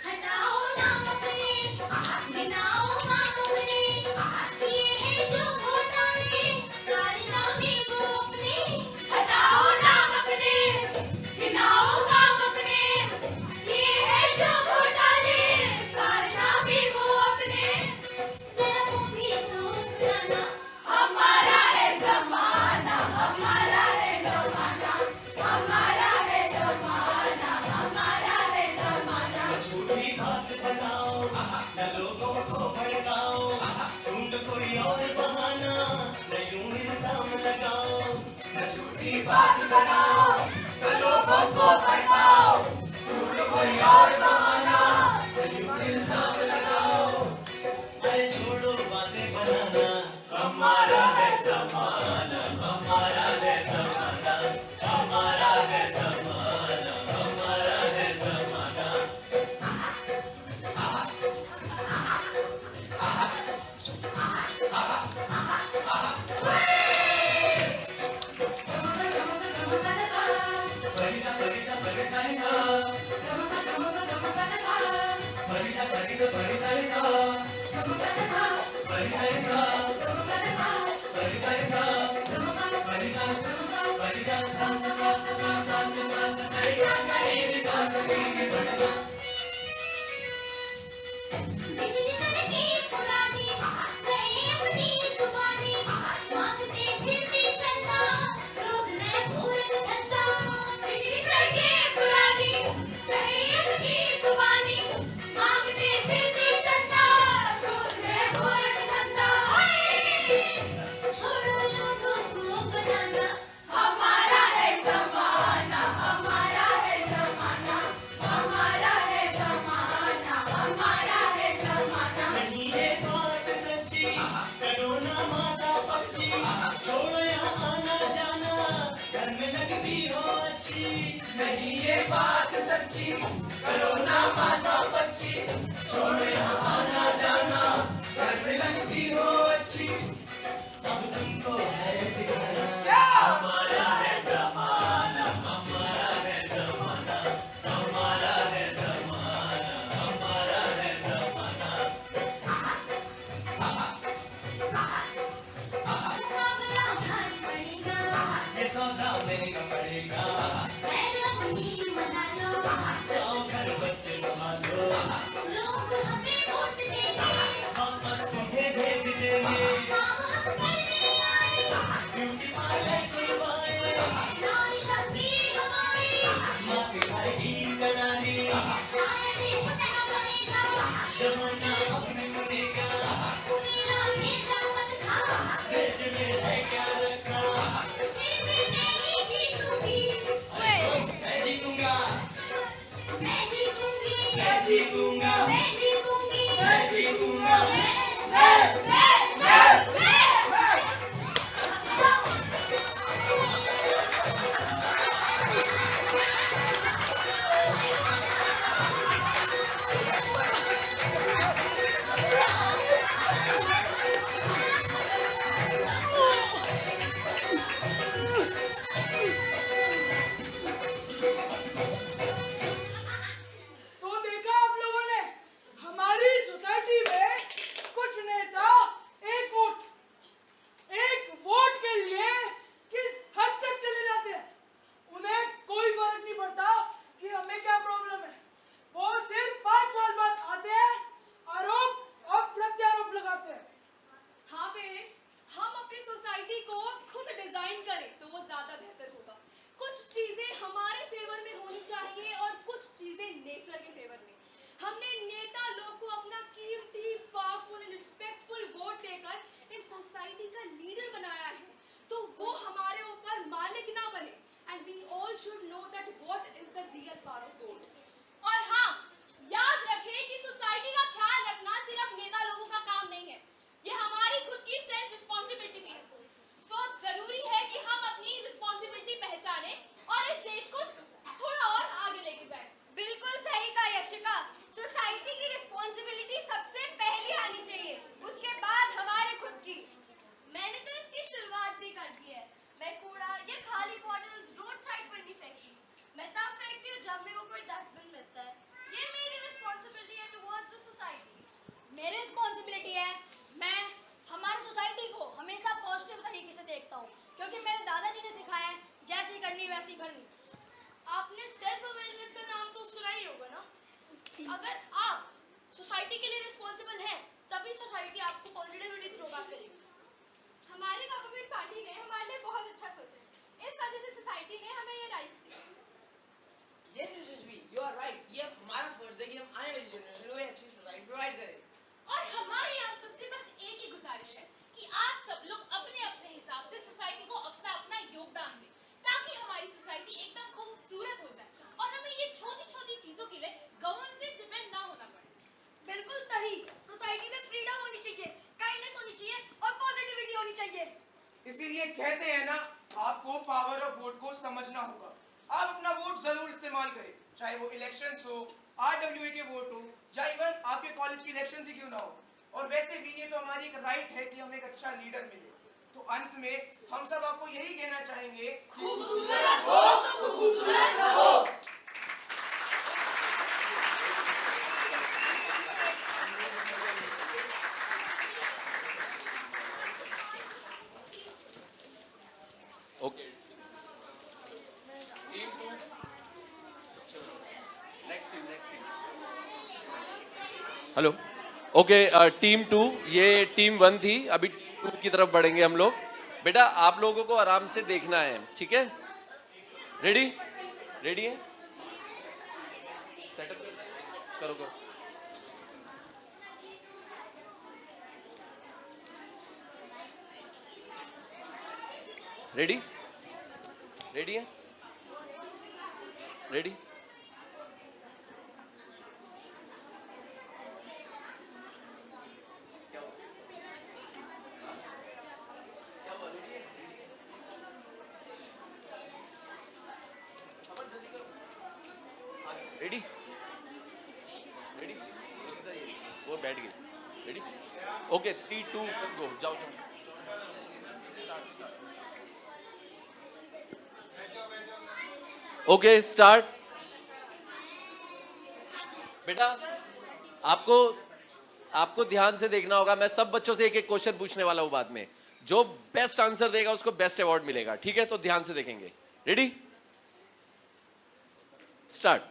हटाओ नाम अपने, गिनाओ नाम अपने, किए हैं जो घोटाले, कारनामे वो अपने। हटाओ नाम अपने, गिनाओ नाम अपने, किए हैं जो घोटाले, कारनामे वो अपने। जरा वो भी तो सुनाना, हमारा है ज़माना, हमारा है ज़माना, हमारा है ज़माना, हमारा है ज़माना। झूठी बात बनाओ न लोगों को भड़काओ, ढूंढ कोई और बहाना, न यूं इल्जाम लगाओ। न झूठी बात बनाओ न लोगों को भड़काओ, ढूंढ कोई और बहाना, न यूं इल्जाम लगाओ। अरे छोड़ो बातें बनाना, हमारा है ज़माना, हमारा है ज़माना, हमारा है ज़माना, हमारा है ज़माना। बिजली सड़के पुरानी, गए अपनी जुबानी, मांगते फिरते चंदा, रोज नया पूरन धंधा। बिजली सड़के पुरानी, गए अपनी जुबानी, मांगते फिरते चंदा, रोज नया पूरन धंधा। छोड़ो लोगों को बनाना, हमारा है ज़माना, हमारा है ज़माना, हमारा है ज़माना, हमारा है ज़माना। नहीं ये बात सच्ची, करो ना माता पक्षी, छोड़ो यहाँ आना जाना, घर में लगती हो अच्छी। नहीं ये बात सच्ची, करो ना माता पक्षी, छोड़ो यहाँ आना जाना, घर में लगती हो अच्छी। अब तुमको है दिखाना, हमारा है ज़माना, हमारा है ज़माना, हमारा है ज़माना, हमारा है ज़माना। मुकाबला भारी पड़ेगा, ये सौदा महंगा पड़ेगा, मैं अपनी मना लो, जाओ घर बच्चे संभालो, लोग हमें वोट देंगे, वापस तुम्हें भेज देंगे। काम हम करने आए, ब्यूटी पार्लर खुलवाए, नारी शक्ति हमारी, माँ पिलाएगी करारी, तारे से फतह बनेगा, जमाना अपने सुनेगा। मेरा नेता मत खा, भेज में है क्या रखा, फिर भी मैं ही जीतूंगी, मैं जीतूंगा, मैं जीतूंगी, मैं जीतूंगा, मैं जीतूंगी, मैं जीतूंगा। तो देखा आप लोगों ने, हमारी सोसाइटी में कुछ नेता एक वोट के लिए किस हद तक चले जाते हैं। उन्हें कोई फर्क नहीं पड़ता कि हमें क्या प्रॉब्लम है। वो सिर्फ 5 साल बाद आते हैं, आरोप और प्रत्यारोप लगाते हैं। हाँ पेरेंट्स, हम अपनी सोसाइटी को खुद डिजाइन करें तो वो ज्यादा बेहतर होगा। कुछ चीजें हमारे फेवर में होनी चाहिए और कुछ चीजें नेचर के फेवर में। हमने नेता लोग को अपना कीमती, पावरफुल, रिस्पेक्टफुल वोट देकर इस सोसाइटी का लीडर बनाया है, तो वो हमारे ऊपर मालिक ना बने, खाली बॉटल्स रोड साइड पर नहीं फेंकती। मैं तब फेंकती हूँ जब मेरे को कोई डस्टबिन मिलता है। ये मेरी रिस्पॉन्सिबिलिटी है टुवर्ड्स द सोसाइटी। मेरी रिस्पॉन्सिबिलिटी है, मैं हमारी सोसाइटी को हमेशा पॉजिटिव तरीके से देखता हूँ, क्योंकि मेरे दादाजी ने सिखाया है जैसी करनी वैसी भरनी। आपने सेल्फ अवेयरनेस का नाम तो सुना ही होगा ना। अगर आप सोसाइटी के लिए रिस्पॉन्सिबल हैं, तभी सोसाइटी आपको पॉजिटिविटी थ्रो बैक करेगी। हमारी गवर्नमेंट पार्टी ने हमारे लिए बहुत अच्छा सोचा है। इस वजह से सोसाइटी ने हमें ये राइट्स दिए। Yes, Yashasvi, you are right. ये हमारा फर्ज है कि हम आने वाली जनरेशन को एक अच्छी सोसाइटी प्रोवाइड करें। और हमारी आप सबसे बस एक ही गुजारिश है कि आप सब लोग अपने अपने हिसाब से सोसाइटी को अपना अपना योगदान दें, ताकि हमारी सोसाइटी एकदम खूबसूरत हो जाए और हमें ये छोटी छोटी चीजों के लिए गवर्नमेंट पे डिपेंड ना होना पड़े। बिल्कुल सही। सोसाइटी में फ्रीडम होनी चाहिए, काइंडनेस होनी चाहिए और पॉजिटिविटी होनी चाहिए। इसीलिए कहते हैं ना, आपको पावर ऑफ वोट को समझना होगा। आप अपना वोट जरूर इस्तेमाल करें, चाहे वो इलेक्शंस हो, RWA के वोट हो, या इवन आपके कॉलेज की इलेक्शन ही क्यों ना हो। और वैसे भी ये तो हमारी एक राइट है कि हमें एक अच्छा लीडर मिले। तो अंत में हम सब आपको यही कहना चाहेंगे, खूबसूरत हो तो खूबसूरत रहो। Okay team 2 next team hello okay team 2 ये टीम 1 थी, अभी टीम 2 की तरफ बढ़ेंगे हम लोग। बेटा आप लोगों को आराम से देखना है, ठीक है? रेडी रेडी है? सेटअप करो करो। रेडी रेडी है? रेडी? रेडी रेडी वो बैठ गए। रेडी ओके 3 2 गो जाओ जाओ। Okay start. बेटा आपको ध्यान से देखना होगा। मैं सब बच्चों से एक एक क्वेश्चन पूछने वाला हूं बाद में। जो बेस्ट आंसर देगा उसको बेस्ट अवार्ड मिलेगा, ठीक है? तो ध्यान से देखेंगे। Ready start.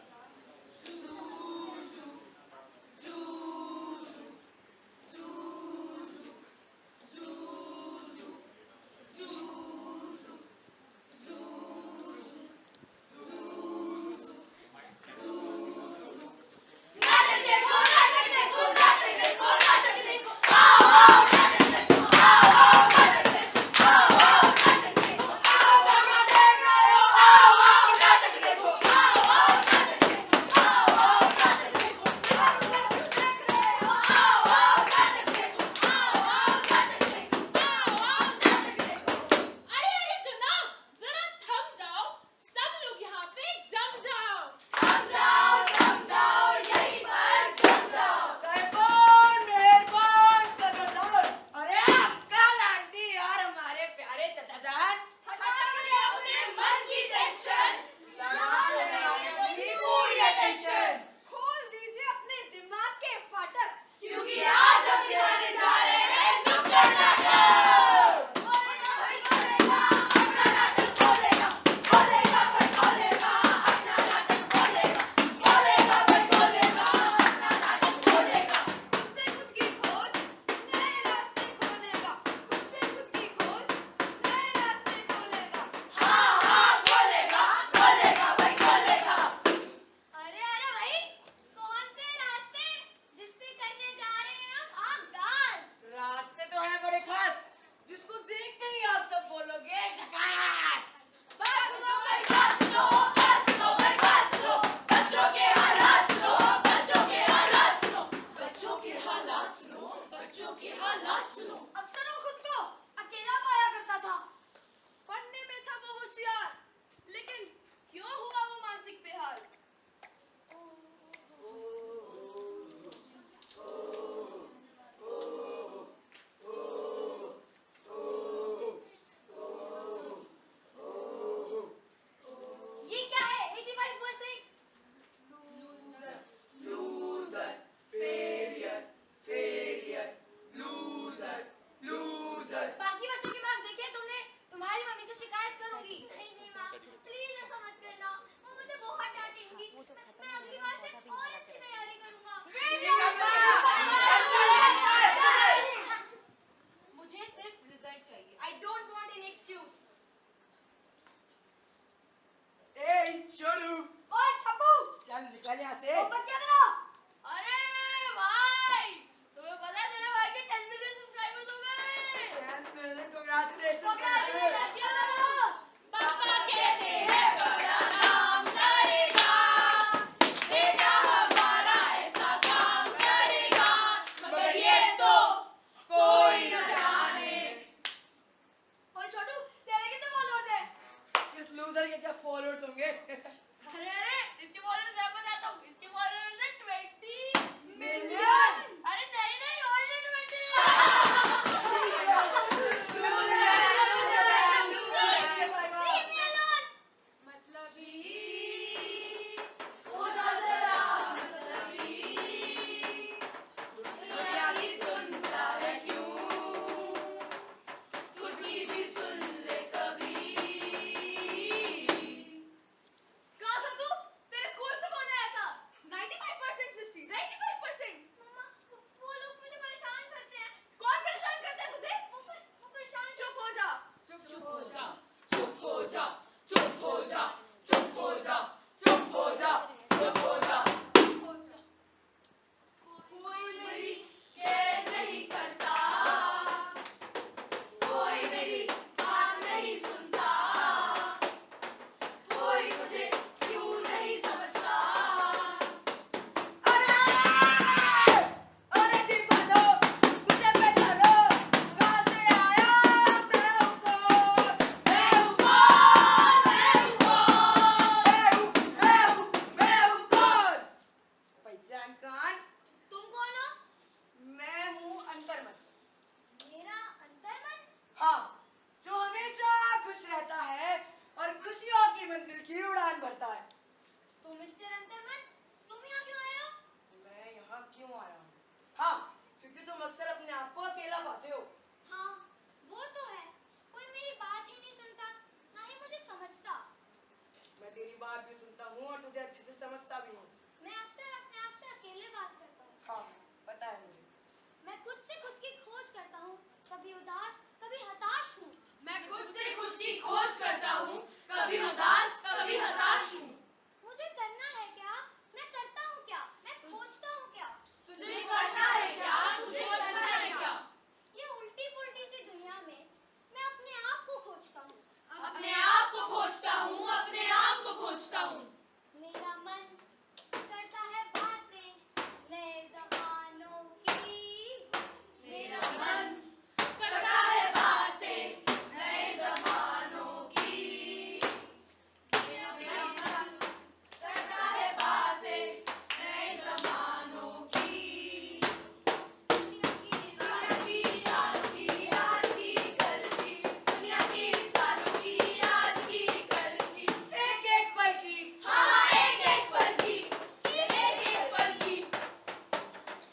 से शिकायत करूंगी। नहीं नहीं माँ, प्लीज ऐसा मत करना, वो मुझे बहुत डांटेंगी। मैं अगली बार से और अच्छी तैयारी करूंगा। मुझे सिर्फ रिजल्ट चाहिए। I don't want any excuse. ए छोड़ू, ओए छप्पू, चल निकल यहाँ से। बच्चा मेरा। अरे भाई, तुम्हें पता है तेरे भाई के 10 मिलियन सब्सक्राइबर्स हो गए। Congratulations। पापा कहते हैं बड़ा नाम करेगा, बेटा हमारा ऐसा काम करेगा, मगर ये तो कोई न जाने। ओए छोटू, तेरे कितने फॉलोअर्स हैं? इस लूजर के क्या फॉलोअर्स होंगे? अरे इसके फॉलोअर्स मैं बताता हूँ। इसके फॉलोअर्स हैं 20 मिलियन। अरे नहीं only 20। कहाँ था तू? तेरे स्कूल से कौन आया था? 95% सिस्सी, 95%। मम्मा, वो लोग मुझे परेशान करते हैं। कौन परेशान करता है तुझे? वो परेशान। चुप हो जा। चुप हो जा, चुप हो जा, चुप हो जा, चुप हो जा, चुप हो जा, चुप हो जा। कोई मेरी केयर नहीं करता, कोई मेरी बात नहीं सुनता, कोई मुझे क्यों नहीं समझता। अरे दीवानो, मुझे पहचानो, कहाँ से आया? मैं हूँ कौन? मैं हूँ कौन? मैं हूँ कौन? मैं हूँ कौन? पहचान कौन? तुम कौन हो? मैं हूँ अंतर्मन। मेरा अंतर्मन। हाँ, जो हमेशा खुश रहता है और खुशियों की मंजिल की उड़ान भरता है। तो मिस्टर अंतर्मन, तुम यहाँ क्यों आए हो? मैं यहाँ क्यों आया हूँ? हाँ, क्योंकि तुम अक्सर अपने आप को अकेला पाते हो। हाँ, वो तो है। कोई मेरी बात ही नहीं सुनता, ना ही मुझे समझता। मैं तेरी बात भी सुनता हूँ और तुझे अच्छे से समझता भी हूँ। मैं अक्सर अपने आप से अकेले बात करता हूँ। हाँ, पता है मुझे। मैं खुद से खुद की खोज करता हूँ, कभी उदास, कभी हताश हूँ। मैं खुद से खुद की खोज करता हूँ, कभी उदास, कभी हताश हूँ। मुझे करना है क्या? मैं करता हूँ क्या? मैं खोजता हूँ क्या? तुझे करना है क्या? तुझे करना है क्या? ये उल्टी पुल्टी सी दुनिया में मैं अपने आप को खोजता हूँ। अपने आप को खोजता हूँ, अपने आप को खोजता हूँ। मेरा मन करता है बातें नए जमानों की। मेरा मन करता है बातें नए जमानों की। मेरा मन करता है बातें नए जमानों की। दुनिया की इंसानों की आज की कल की, दुनिया की इंसानों की आज की कल की। एक एक पल की। हाँ, एक एक पल की, एक एक पल की।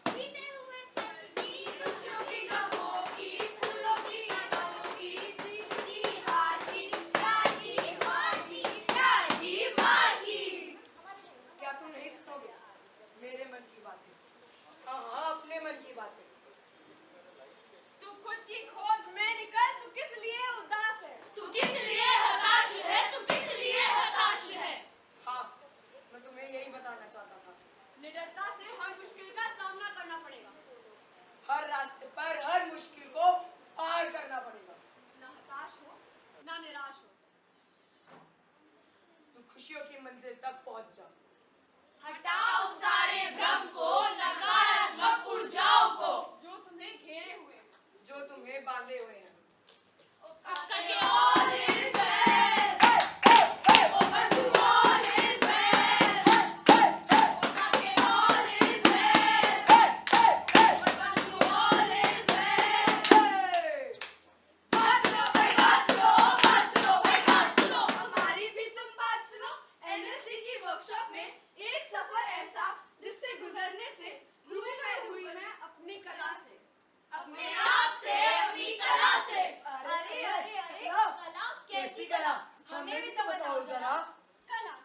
बीते हुए पल की, खुशियों की गमों की, फूलों की गमों की, जीत की हार की, प्यार की मार की, प्यार की मार की। क्या तुम नहीं सुनोगे मेरे मन की बातें? हाँ हाँ, अपने मन की बातें। तू खुद की खोज में निकल। तू किस लिए उदास है? तू किस लिए हताश है? तू किस लिए हताश है? हाँ, मैं तुम्हें यही बताना चाहता था। निडरता से हर मुश्किल का सामना करना पड़ेगा। हर रास्ते पर हर मुश्किल को पार करना पड़ेगा। ना हताश हो, ना निराश हो। तू खुशियों की मंजिल तक पहुंच जा। हटाओ सारे भ्रम को, नकारात्मक ऊर्जाओं को, जो तुम्हें घेरे हुए हैं। जो तुम्हें बांधे हुए हैं। Open to all is well. Open to all is well. Open to all is well. Open to all is well. बात सुनो भाई, बात सुनो, बात सुनो भाई, बात सुनो। हमारी भी तुम बात सुनो। NSC की वर्कशॉप में एक सफर ऐसा जिससे गुजरने से रूह में अपनी कला से, अपने आप से, अपनी कला से, कला हमें भी तो बताओ जरा। कला,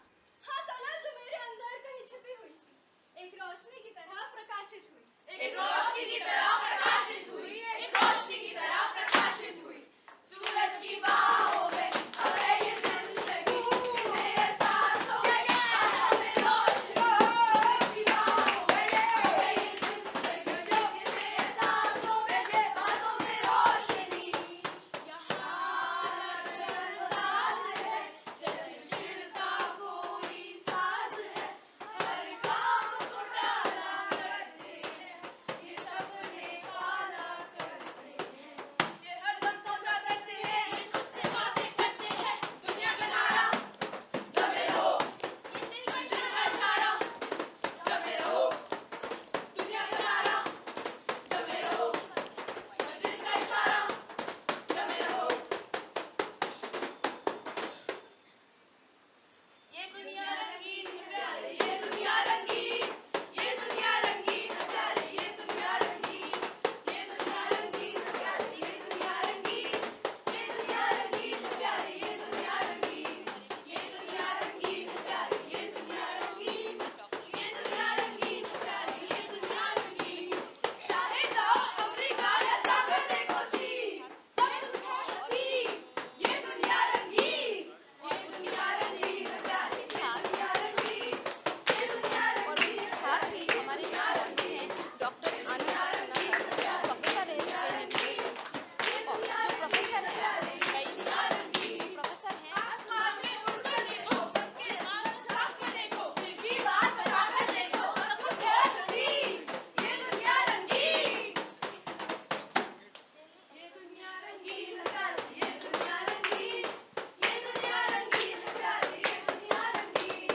हाँ कला जो मेरे अंदर कहीं छिपी हुई थी, एक रोशनी की तरह प्रकाशित हुई, एक रोशनी की तरह प्रकाशित हुई, एक रोशनी की तरह प्रकाशित हुई। सूरज की बाहों में अब है ये जिंदगी, मेरे सांसों में आया में रोशनी। सूरज की बाहों में अब है ये जिंदगी, मेरे सांसों में बातों में रोशनी। यहाँ अंदाज है जैसे छिड़ता कोई साज है, हर काम को डाला करते हैं, ये सपने पाला करते हैं, ये हरदम सोचा करते हैं, ये खुद से बातें करते हैं। दुनिया का नारा जमे रहो, ये दिल का इशारा जमे रहो, दुनिया का नारा जमे रहो, ये दिल का इशारा जमे रहो। ये दुनिया रंगीन है प्यारे, ये दुनिया रंगीन, ये दुनिया रंगीन है प्यारे, ये दुनिया रंगीन, ये दुनिया रंगीन है प्यारे, ये दुनिया रंगीन, ये दुनिया रंगीन है प्यारे, ये दुनिया रंगीन, ये दुनिया रंगीन है प्यारे, ये दुनिया रंगीन, ये दुनिया रंगीन है प्यारे, ये दुनिया रंगीन। चाहे जाओ अमेरिका या जाकर देखो चीन, सब कुछ है हसीन, ये दुनिया रंगीन, ये दुनिया रंगीन है प्यारे, ये दुनिया रंगीन, ये दुनिया रंगीन है साथ ही हमारे यहाँ रंगीन है डॉक्टर आनंद सिन्हा सर, प्रोफेसर है जो प्रोफेसर है कई प्रोफेसर हैं। आसमान में उड़कर देखो, सबके बाल झाँक के देखो, दिल की बात बताकर देखो, सब कुछ है हसीन, ये दुनिया रंगीन, ये दुनिया रंगीन है प्यारे, ये दुनिया रंगीन, ये दुनिया रंगीन है प्यारे, ये दुनिया रंगीन।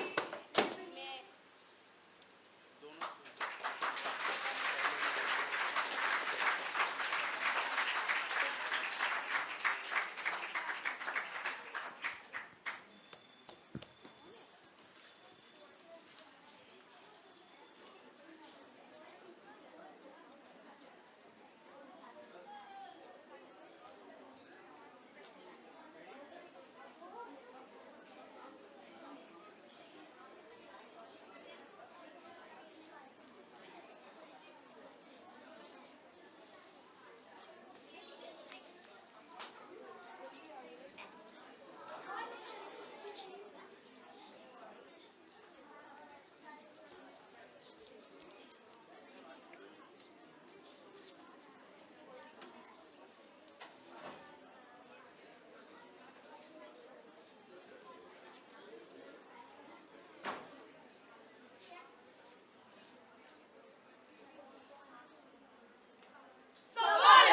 सवाल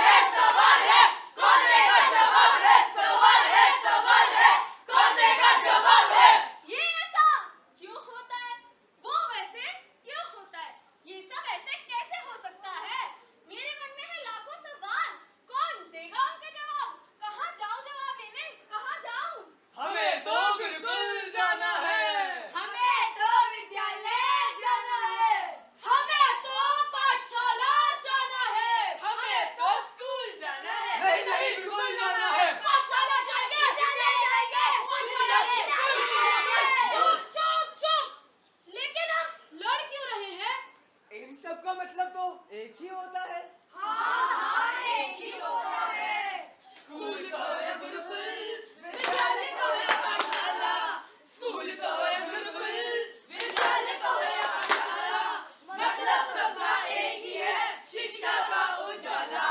है, कौन देगा जवाब है, सवाल है, कौन देगा जवाब है। ये ऐसा क्यों होता है, वो वैसे क्यों होता है, ये सब ऐसे कैसे हो सकता है। मेरे मन में है लाखों सवाल, कौन देगा उनके जवाब, कहाँ जाऊँ जवाब लेने, कहाँ जाऊँ। हमें तो गुरुकुल जाना है, हमें तो विद्यालय जाना है, हमें तो पाठशाला जाना है, हमें तो स्कूल जाना है। नहीं नहीं गुरुकुल जाना है। पाठशाला जाएंगे, विद्यालय जाएंगे, पाठशाला जाएंगे। चुप चुप चुप, लेकिन हम लड़ क्यों रहे हैं। इन सब का मतलब तो एक ही होता है। हाँ एक ही होता है। स्कूल को है गुरुकुल, विद्यालय को है पाठशाला, स्कूल को है गुरुकुल, विद्यालय को है पाठशाला, मतलब सबका एक ही है, शिक्षा का उजाला,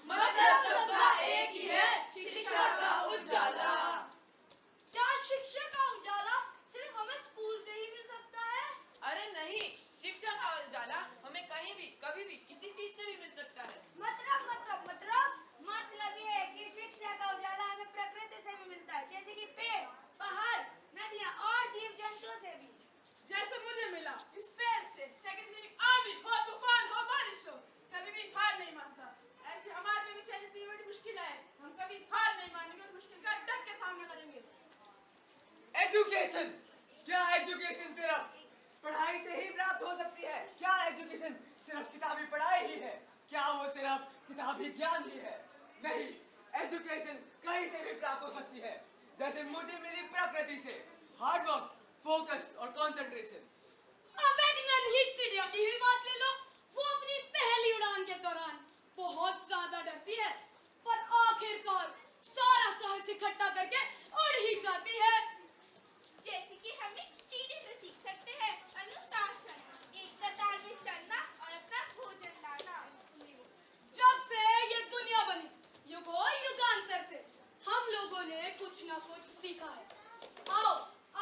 मतलब सबका एक ही है, शिक्षा का उजाला। क्या शिक्षा का उजाला सिर्फ हमें स्कूल से ही मिल सकता है। अरे नहीं, शिक्षा का उजाला हमें कहीं भी कभी भी किसी चीज से भी मिल सकता है। मतलब ये है कि शिक्षा का उजाला हमें प्रकृति से भी मिलता है, जैसे कि पेड़, पहाड़, नदियाँ और जीव जंतुओं से भी। जैसे मुझे मिला इस पेड़ से, चाहे कितनी आंधी हो, तूफान हो, बारिश हो, कभी भी हार नहीं मानता। ऐसी हमारे में भी चाहे जितनी बड़ी मुश्किल है, हम कभी हार नहीं मानेंगे और मुश्किल का डट के सामना करेंगे। एजुकेशन, क्या एजुकेशन सिर्फ पढ़ाई से ही प्राप्त हो सकती है। क्या एजुकेशन सिर्फ किताबी पढ़ाई ही है। क्या वो सिर्फ किताबी ज्ञान ही है। नहीं, एजुकेशन कहीं से भी प्राप्त हो सकती है। जैसे मुझे मिली प्रकृति से, हार्ड वर्क, फोकस और कंसंट्रेशन। अब एक नन्ही चिड़िया की ही बात ले लो, वो अपनी पहली उड़ान के दौरान बहुत ज्यादा डरती है, पर आखिरकार सारा साहस इकट्ठा करके उड़ ही जाती है। जैसे कि हम एक चींटी से सीख सकते हैं अनुशासन, एक कतार में चलना और अपना भोजन लाना। जब से ये दुनिया बनी, युगों युगांतर से हम लोगों ने कुछ ना कुछ सीखा है। आओ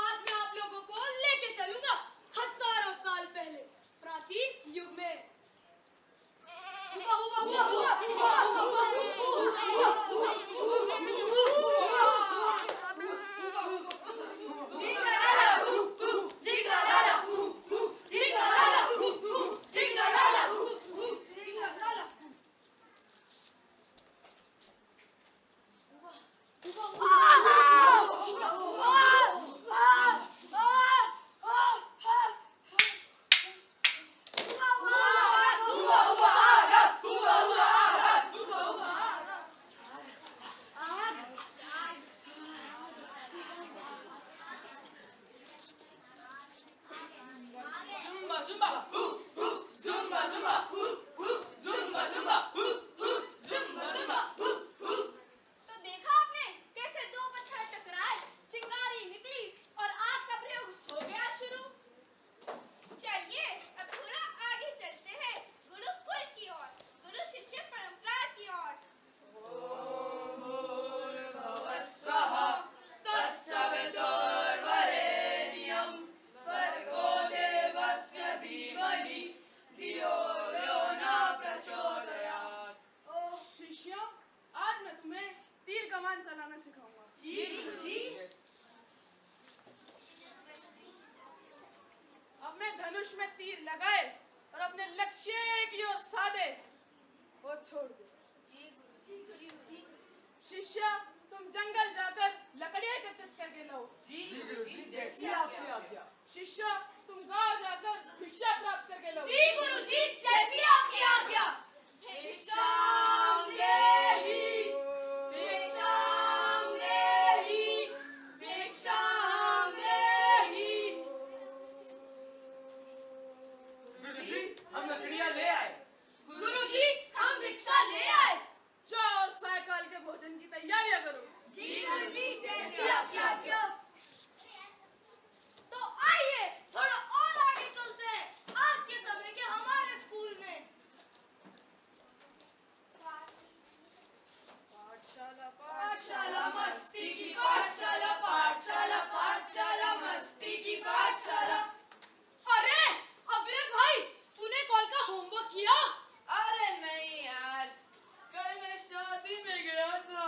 आज मैं आप लोगों को लेके चलूंगा हजारों साल पहले प्राचीन युग में। हुआ हुआ हुआ हुआ हुआ हुआ चलाना सिखाऊंगा। अपने धनुष में तीर लगाए और अपने लक्ष्य की ओर साधे और छोड़ दे। शिष्य तुम जंगल जाकर लकड़ियां एकत्रित करके लाओ। जी गुरुजी, जैसी आपकी आज्ञा। शिष्य तुम गांव जाकर भिक्षा प्राप्त करके लाओ। जी गुरुजी, जैसी आपकी आज्ञा। भिक्षाम देहि, भिक्षाम देहि, भिक्षाम देहि। गुरुजी, हम लकड़ियां ले आए। गुरुजी, हम भिक्षा ले आए। जाओ सायकाल के भोजन की तैयारियां करो। जी गुरुजी, जैसी आपकी आज्ञा। तो आइए थोड़ा और आगे चलते हैं आज के समय के हमारे स्कूल में। पाठशाला मस्ती की पाठशाला, पाठशाला पाठशाला मस्ती की पाठशाला। अरे अफरीन भाई, तूने कल का होमवर्क किया? अरे नहीं यार, कल मैं शादी में गया था।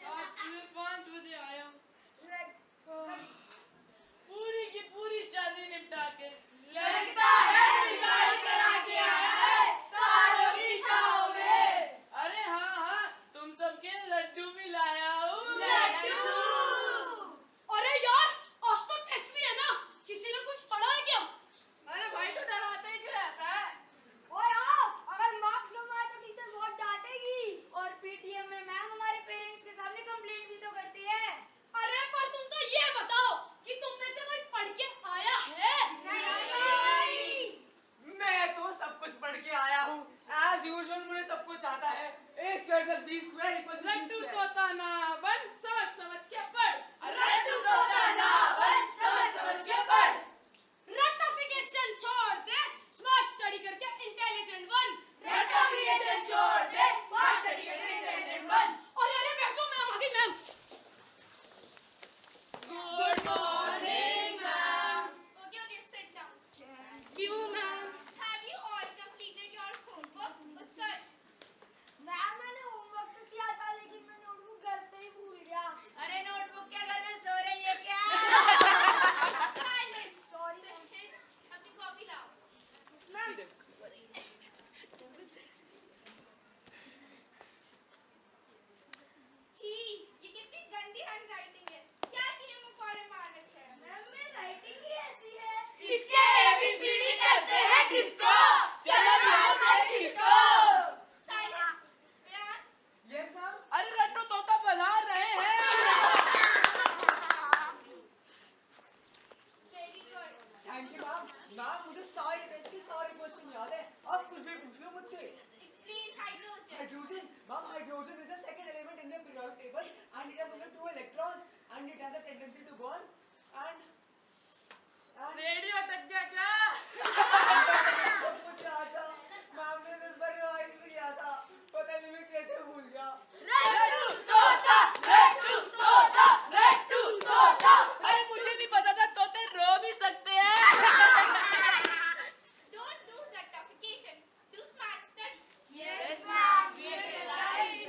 आज सुबह 5 बजे आया। पूरी की पूरी शादी निपटा के लगता है विदाई करा के आया है तारों की छांव में। अरे हाँ, तुम सबके लड्डू भी लाया हूँ। लड्डू? अरे यार, आज तो टेस्ट भी है ना, किसी ने कुछ पढ़ा है क्या? अरे भाई तो डराते ही क्यों रहता है? और हाँ, अगर मार्क्स कम आए तो टीचर बहुत डांटेगी और पीटीएम में मैम हमारे पेरेंट्स के सामने कंप्लेंट भी तो करती है। अरे पर तुम तो ये बताओ कि तुम में से कोई पढ़ के आया है? मैं तो सब कुछ पढ़ के आया हूँ। As usual मुझे सब कुछ आता है। A square plus B square equals C Laddu square। तोता ना बन, समझ समझ के पढ़। लड्डू तोता ना बन, समझ समझ के पढ़। रट्टाफिकेशन छोड़ दे, स्मार्ट स्टडी करके इंटेलिजेंट बन। रट्टाफिकेशन छोड़ दे, स्मार्ट स्टडी करके इंटेलिजेंट बन। अरे बैठो, मैम आ गई ma'am. Good morning, ma'am. Okay, sit down. क्यों ma'am? Have you all completed your homework? Utkarsh, ma'am मैंने होमवर्क तो किया था लेकिन मैं नोटबुक घर पे ही भूल गया and it has a tendency to burn and radio अटक गया क्या सब कुछ याद था मैम ने इस बार रिवाइज भी किया था पता नहीं मैं कैसे भूल गया अरे मुझे नहीं पता था तोते रो भी सकते हैं Don't do rectification. Do smart study. Yes ma'am we realise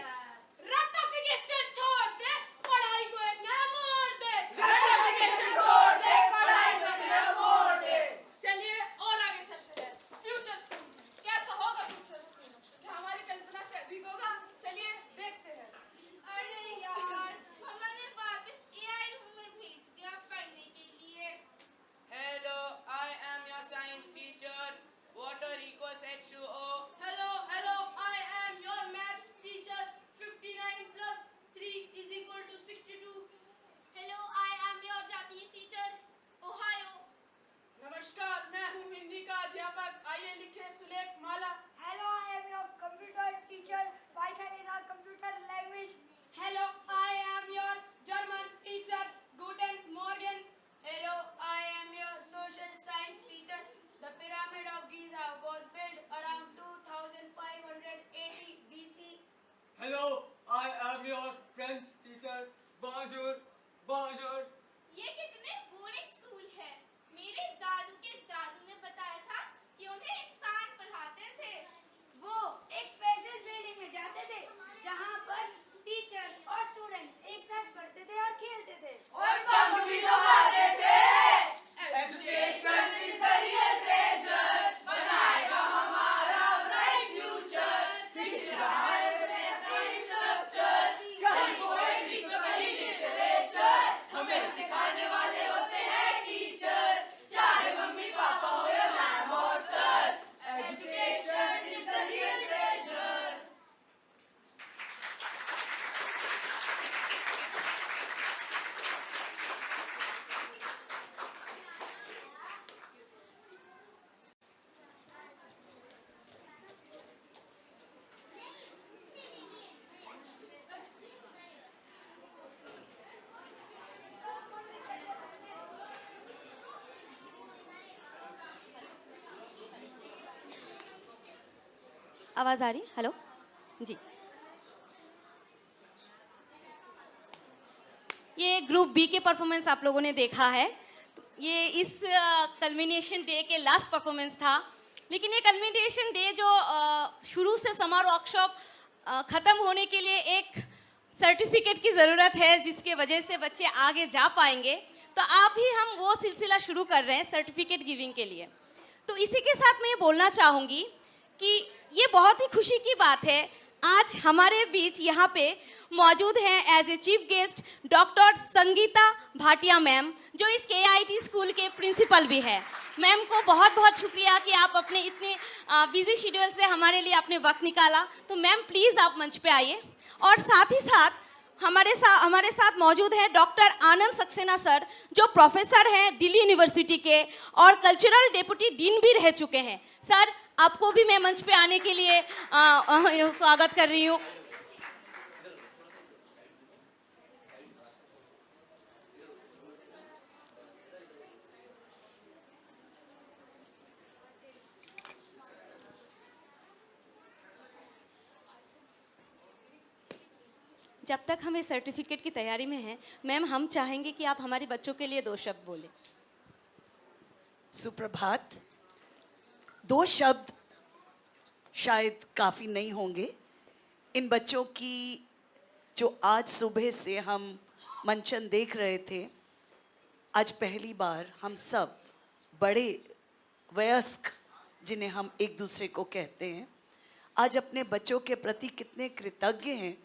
रट्टाफिकेशन छोड़ दे पढ़ाई को एक नया मोड़ दे रेडिफिकेशन छोड़ दे पढ़ाई को मेरा मोड़ दे चलिए और आगे चलते हैं फ्यूचर स्कूल कैसा होगा फ्यूचर स्कूल क्या हमारी कल्पना से अधिक होगा चलिए देखते हैं अरे यार मम्मा ने वापस एआई रूम में भेज दिया पढ़ने के लिए hello I am your science teacher water equals H2O hello I am your maths teacher 59 plus 3 is equal to 62 hello I am your Japanese teacher Ohio नमस्कार मैं हूँ हिंदी का अध्यापक आइए लिखे सुलेख माला Hello, I am your computer teacher. Python is our computer language. Hello I am your German teacher गुटेन मॉर्गन Hello, I am your social science teacher. The pyramid of Giza was built around 2580 BC. Hello I am your French teacher bonjour bonjour ये कितने boring school है मेरे दादू के दादू ने बताया था कि उन्हें इंसान पढ़ाते थे वो एक स्पेशल बिल्डिंग में जाते थे जहाँ पर टीचर्स और स्टूडेंट्स एक साथ पढ़ते थे और खेलते थे और पंख भी लहराते थे education is the real treasure बनाएगा हमारा ब्राइट फ्यूचर दिख रहा है स्ट्रक्चर कहीं पोएट्री तो कहीं लिटरेचर हमें सिखाने वाले होते हैं टीचर चाहे मम्मी पापा हो या मैम और sir education is the real treasure आवाज़ आ रही है? हेलो जी ये ग्रुप बी के परफॉर्मेंस आप लोगों ने देखा है ये इस कल्मिनेशन डे के लास्ट परफॉर्मेंस था लेकिन ये कल्मिनेशन डे जो शुरू से समर वर्कशॉप ख़त्म होने के लिए एक सर्टिफिकेट की ज़रूरत है जिसके वजह से बच्चे आगे जा पाएंगे तो आप ही हम वो सिलसिला शुरू कर रहे हैं सर्टिफिकेट गिविंग के लिए तो इसी के साथ मैं ये बोलना चाहूँगी कि ये बहुत ही खुशी की बात है आज हमारे बीच यहाँ पे मौजूद हैं as a chief guest doctor Sangeeta Bhatia ma'am जो इस KIT स्कूल के प्रिंसिपल भी है मैम को बहुत बहुत शुक्रिया कि आप अपने इतने बिजी शेड्यूल से हमारे लिए आपने वक्त निकाला तो मैम प्लीज़ आप मंच पे आइए और साथ ही साथ हमारे साथ मौजूद हैं डॉक्टर आनंद सक्सेना सर जो प्रोफेसर हैं दिल्ली यूनिवर्सिटी के और कल्चरल डेप्यूटी डीन भी रह चुके हैं सर आपको भी मैं मंच पे आने के लिए स्वागत कर रही हूँ जब तक हम इस सर्टिफिकेट की तैयारी में हैं मैम हम चाहेंगे कि आप हमारे बच्चों के लिए 2 शब्द बोलें सुप्रभात 2 शब्द शायद काफ़ी नहीं होंगे इन बच्चों की जो आज सुबह से हम मंचन देख रहे थे आज पहली बार हम सब बड़े वयस्क जिन्हें हम एक दूसरे को कहते हैं आज अपने बच्चों के प्रति कितने कृतज्ञ हैं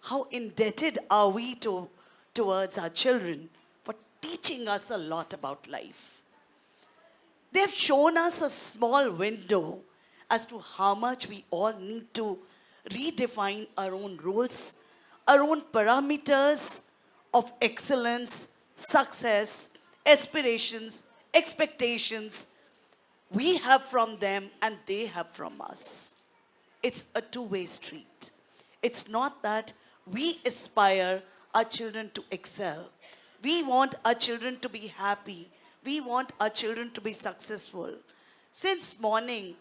how indebted are we towards our children for teaching us a lot about life. They've shown us a small window as to how much we all need to redefine our own roles, our own parameters of excellence, success, aspirations, expectations we have from them and they have from us. It's a two-way street. It's not that we aspire our children to excel. We want our children to be happy. We want our children to be successful. Since morning,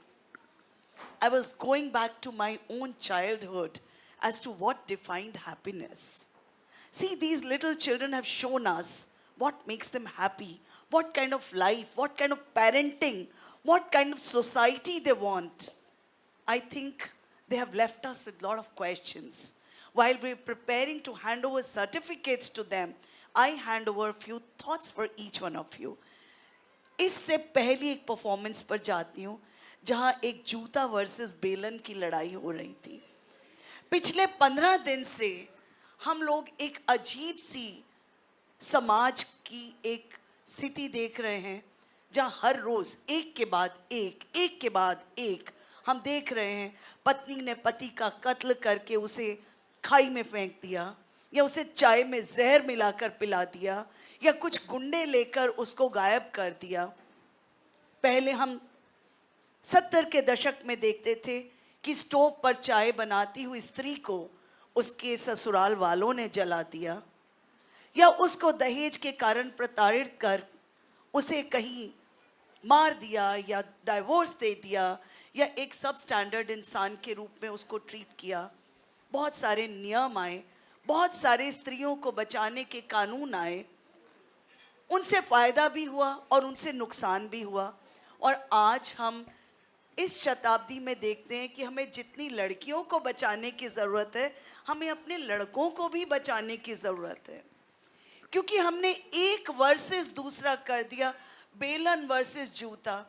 I was going back to my own childhood as to what defined happiness. See, these little children have shown us what makes them happy, what kind of life, what kind of parenting, what kind of society they want. I think they have left us with a lot of questions. While we're preparing to hand over certificates to them, I hand over a few thoughts for each one of you. इससे पहली एक performance पर जाती हूँ जहाँ एक जूता versus बेलन की लड़ाई हो रही थी. पिछले 15 दिन से हम लोग एक अजीब सी समाज की एक स्थिति देख रहे हैं जहाँ हर रोज एक के बाद एक हम देख रहे हैं. पत्नी ने पति का कत्ल करके उसे खाई में फेंक दिया, या उसे चाय में जहर मिलाकर पिला दिया, या कुछ गुंडे लेकर उसको गायब कर दिया. पहले हम 70 के दशक में देखते थे कि स्टोव पर चाय बनाती हुई स्त्री को उसके ससुराल वालों ने जला दिया, या उसको दहेज के कारण प्रताड़ित कर उसे कहीं मार दिया या डाइवोर्स दे दिया, या एक सब स्टैंडर्ड इंसान के रूप में उसको ट्रीट किया. बहुत सारे नियम आए, बहुत सारे स्त्रियों को बचाने के कानून आए. उनसे फायदा भी हुआ और उनसे नुकसान भी हुआ. और आज हम इस शताब्दी में देखते हैं कि हमें जितनी लड़कियों को बचाने की ज़रूरत है, हमें अपने लड़कों को भी बचाने की ज़रूरत है. क्योंकि हमने एक वर्सेस दूसरा कर दिया, बेलन वर्सेस जूता.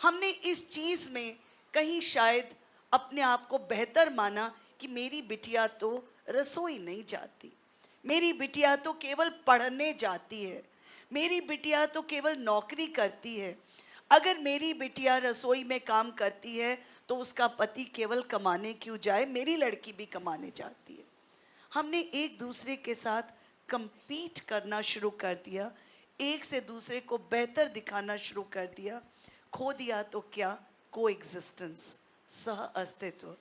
हमने इस चीज़ में कहीं शायद अपने आप को बेहतर माना कि मेरी बिटिया तो रसोई नहीं जाती, मेरी बिटिया तो केवल पढ़ने जाती है, मेरी बिटिया तो केवल नौकरी करती है. अगर मेरी बिटिया रसोई में काम करती है तो उसका पति केवल कमाने क्यों जाए, मेरी लड़की भी कमाने जाती है. हमने एक दूसरे के साथ compete करना शुरू कर दिया, एक से दूसरे को बेहतर दिखाना शुरू कर दिया. खो दिया तो क्या, कोएग्जिस्टेंस, सह अस्तित्व.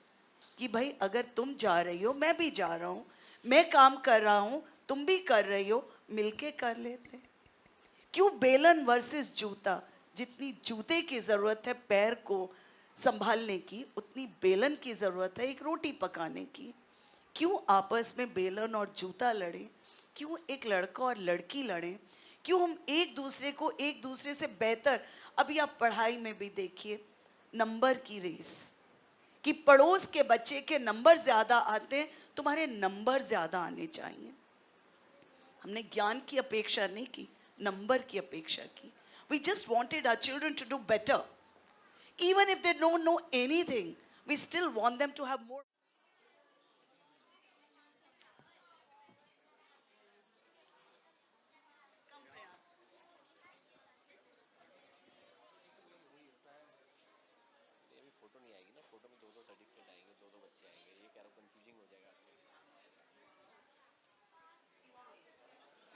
कि भाई अगर तुम जा रही हो मैं भी जा रहा हूँ, मैं काम कर रहा हूँ तुम भी कर रही हो, मिलके कर लेते. क्यों बेलन वर्सेस जूता? जितनी जूते की ज़रूरत है पैर को संभालने की, उतनी बेलन की ज़रूरत है एक रोटी पकाने की. क्यों आपस में बेलन और जूता लड़े? क्यों एक लड़का और लड़की लड़ें? क्यों हम एक दूसरे को एक दूसरे से बेहतर, अभी आप पढ़ाई में भी देखिए नंबर की रेस, कि पड़ोस के बच्चे के नंबर ज़्यादा आते हैं, तुम्हारे नंबर ज़्यादा आने चाहिए. हमने ज्ञान की अपेक्षा नहीं की, नंबर की अपेक्षा की. We just wanted our children to do better. Even if they don't know anything, we still want them to have more. Photo नहीं आएगी ना, फोटो में दो सर्टिफिकेट आएंगे, दो बच्चे आएंगे, ये क्या कंफ्यूजिंग हो जाएगा.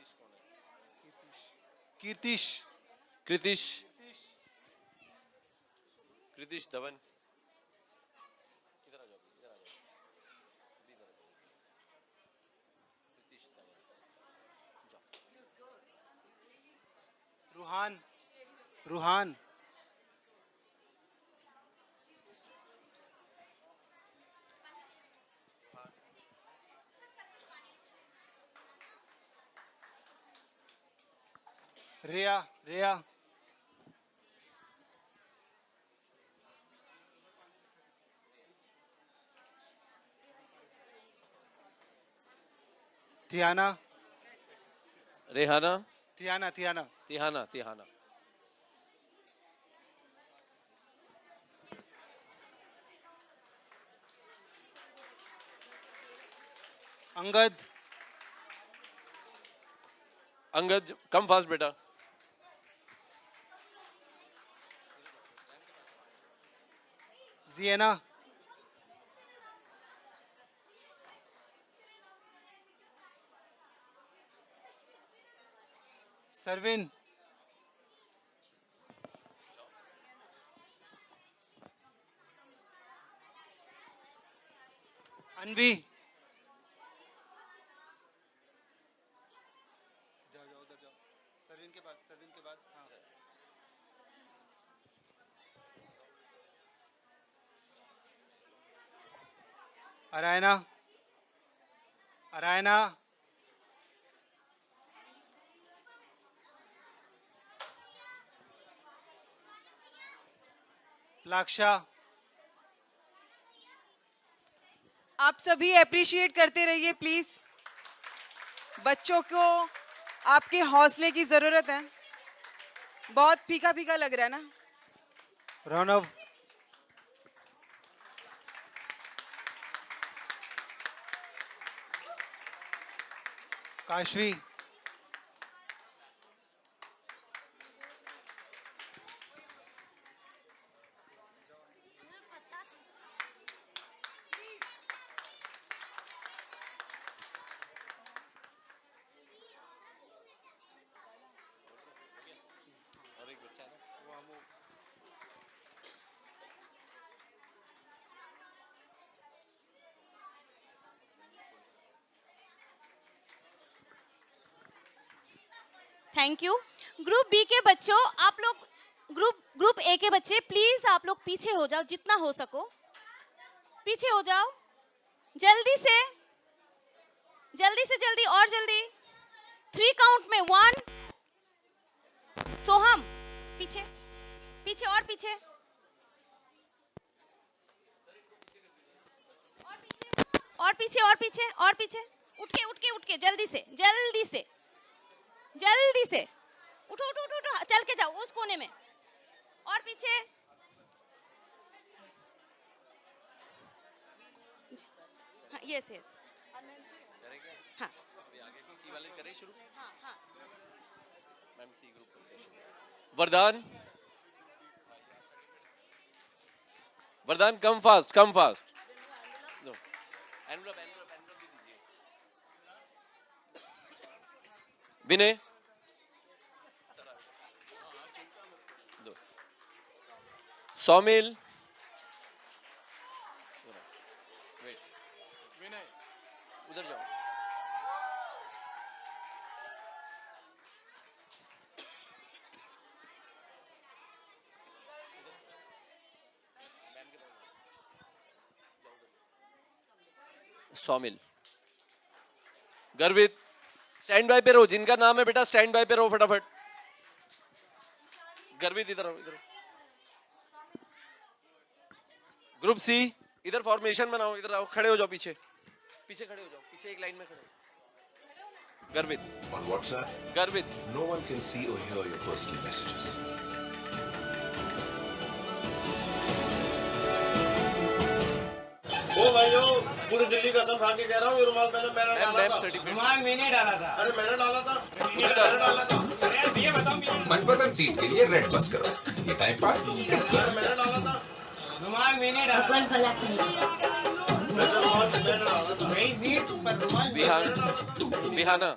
कृतिश कौन है? कृतिश धवन, इधर आ जाओ, इधर आ जाओ, इधर आ जाओ. कृतिश धवन, जाओ. रूहान रिया थियाना रेहाना, तिहाना. अंगद कम फास्ट बेटा. जियना सरविन अनवी सरवीन के बाद हाँ। अरायना, अरायना, लाक्षा, आप सभी अप्रिशिएट करते रहिए प्लीज। बच्चों को आपके हौसले की जरूरत है। बहुत फीका फीका लग रहा है ना। रौनव, काशवी, और एक बच्चा है ना वो हम थैंक यू। ग्रुप बी के बच्चों, आप लोग ग्रुप ए के बच्चे प्लीज आप लोग पीछे हो जाओ, जितना हो सको पीछे हो जाओ, जल्दी से जल्दी और जल्दी। 3 काउंट में 1, सोहम पीछे पीछे और पीछे और पीछे और पीछे और पीछे। उठ के जल्दी से उठो चल के जाओ उस कोने में और पीछे। हाँ, यस हाँ अभी आगे की सी वाले करें शुरू। हाँ मैम सी ग्रुप करते हैं शुरू। वरदान कम फास्ट लो एनवलप भी दीजिए। विनय दो। सौमिल वेट विनय उधर जाओ। सौमिल, गर्वित स्टैंड बाय पे रहो, जिनका नाम है बेटा स्टैंड बाय पे रहो फटाफट। गर्वित इधर आओ, ग्रुप सी इधर फॉर्मेशन बनाओ, इधर आओ, खड़े हो जाओ, पीछे खड़े हो जाओ, पीछे एक लाइन में खड़े हो। गर्वित On WhatsApp, गर्वित no one can see or hear your personal messages. ओ भाइयों, पूरी दिल्ली कसम खा के कह रहा हूँ, ये रुमाल मैंने डाला था। रुमाल मैंने डाला था। अरे मैंने डाला था। ये बताओ, मनपसंद सीट के लिए रेड बस करो। ये टाइम पास स्किप करो। मैंने डाला था। रुमाल मैंने डाला था। वही सीट पर रुमाल बिहाना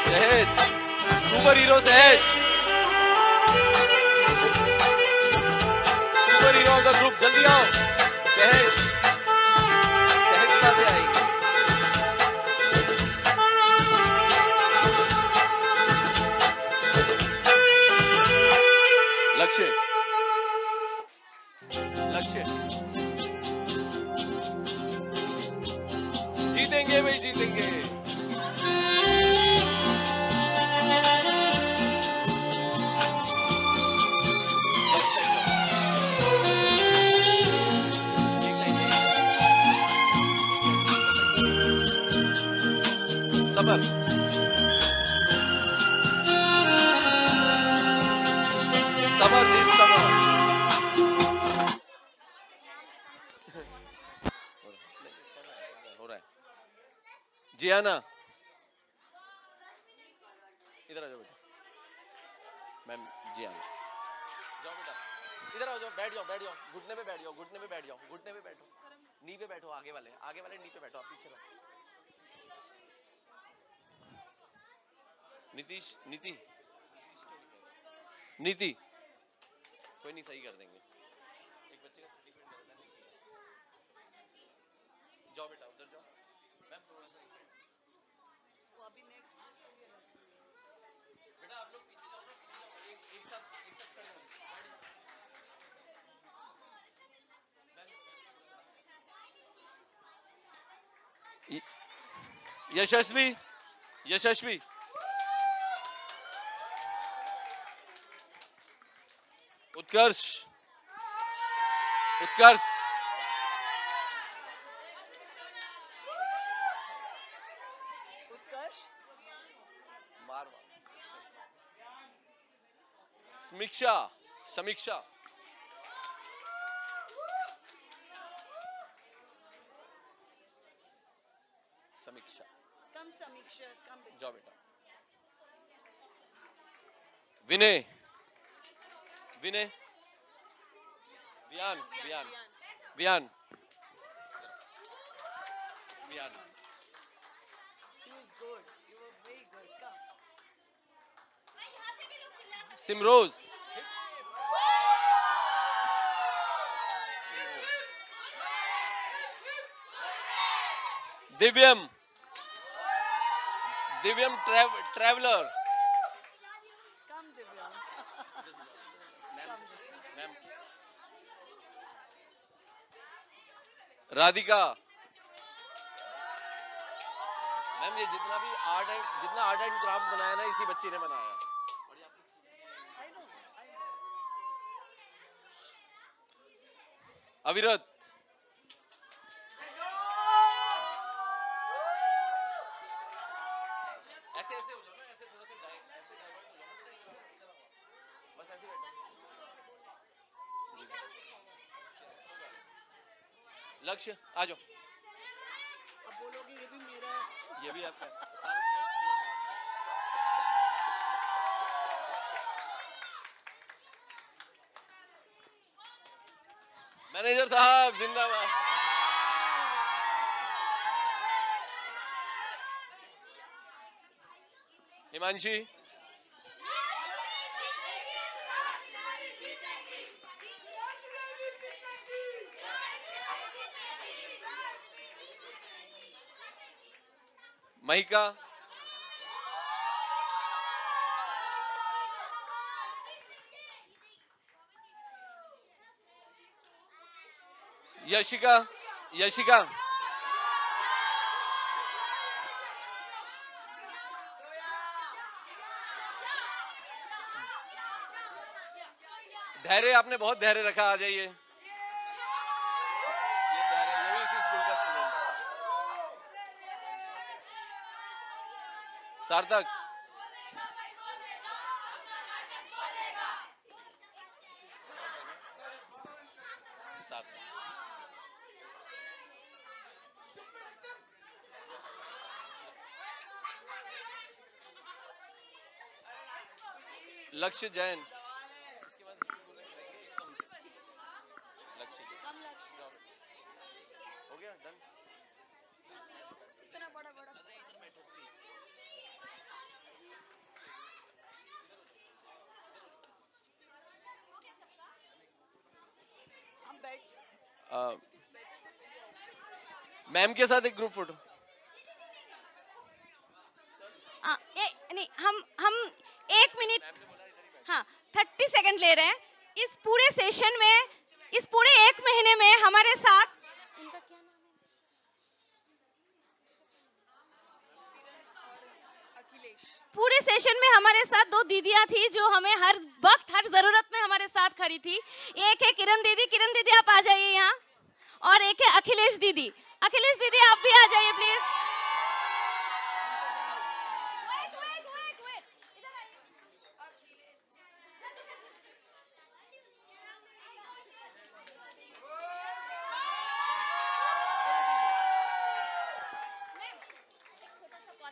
सहज, सुपर हीरो सहज, super hero of the group, जल्दी आओ। सहजता से आएंगे। लक्ष्य जीतेंगे भाई, जीतेंगे। समर, दिस समर हो रहा है। जियाना इधर आ जाओ बेटा। मैम जियाना जाओ बेटा, इधर आओ, जाओ, बैठ जाओ, घुटने पे बैठ जाओ, नी पे बैठो, आगे वाले नी पे बैठो, आप पीछे रहो। नीति कोई नहीं, सही कर देंगे। एक बच्चे का 30 मिनट जाओ बेटा उधर जाओ मैम थोड़ा सा इस साइड वो अभी नेक्स्ट बेटा आप लोग पीछे जाओ ना पीछे जाओ एक साथ खड़े हो यशस्वी यशस्वी उत्कर्ष उत्कर्ष उत्कर्ष मार समीक्षा समीक्षा समीक्षा कम समीक्षा कम जाओ बेटा Vinay Vinay Viyan Viyan Viyan Viyan He was good. You were very good. Come. Simroz Divyam Divyam traveller Come, Divya. Ma'am Radhika ma'am ये जितना आर्ट एंड क्राफ्ट बनाया ना इसी बच्ची ने बनाया अविरत ऐसे ऐसे हो जाओ ना ऐसे थोड़ा सा ऐसे डाइवर्ट हो जाओ ना इधर आओ बस ऐसे बैठो लक्ष्य आ जाओ अब बोलोगे ये भी मेरा है। ये भी आपका है। सारे मैनेजर साहब जिंदाबाद हिमांशी महिका यशिका यशिका धैर्य आपने बहुत धैर्य रखा आ जाइए ये धैर्य ये भी इसी स्कूल का स्टूडेंट है सार्थक सार्थक लक्ष्य जैन लक्ष्य जैन हो गया डन इतना बड़ा बड़ा इधर बैठो हम बैठ मैम के साथ एक ग्रुप फोटो नहीं हम 1 मिनट हाँ 30 सेकंड ले रहे हैं इस पूरे सेशन में इस पूरे 1 महीने में हमारे साथ इनका क्या नाम है पूरे सेशन में हमारे साथ 2 दीदियां थी जो हमें हर वक्त हर जरूरत में हमारे साथ खड़ी थी एक है किरण दीदी आप आ जाइए यहाँ और एक है अखिलेश दीदी आप भी आ जाइए प्लीज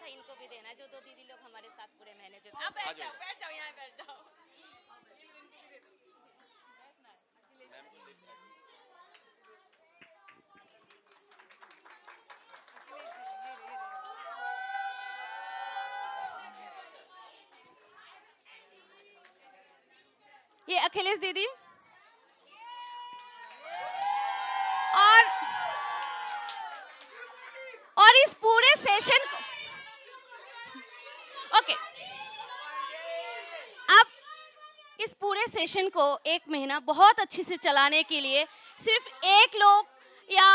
इनको भी देना जो 2 दीदी लोग हमारे साथ पूरे महीने जो आप बैठ जाओ यहाँ बैठ जाओ ये अखिलेश दीदी और सेशन को 1 महीना बहुत अच्छे से चलाने के लिए सिर्फ एक लोग या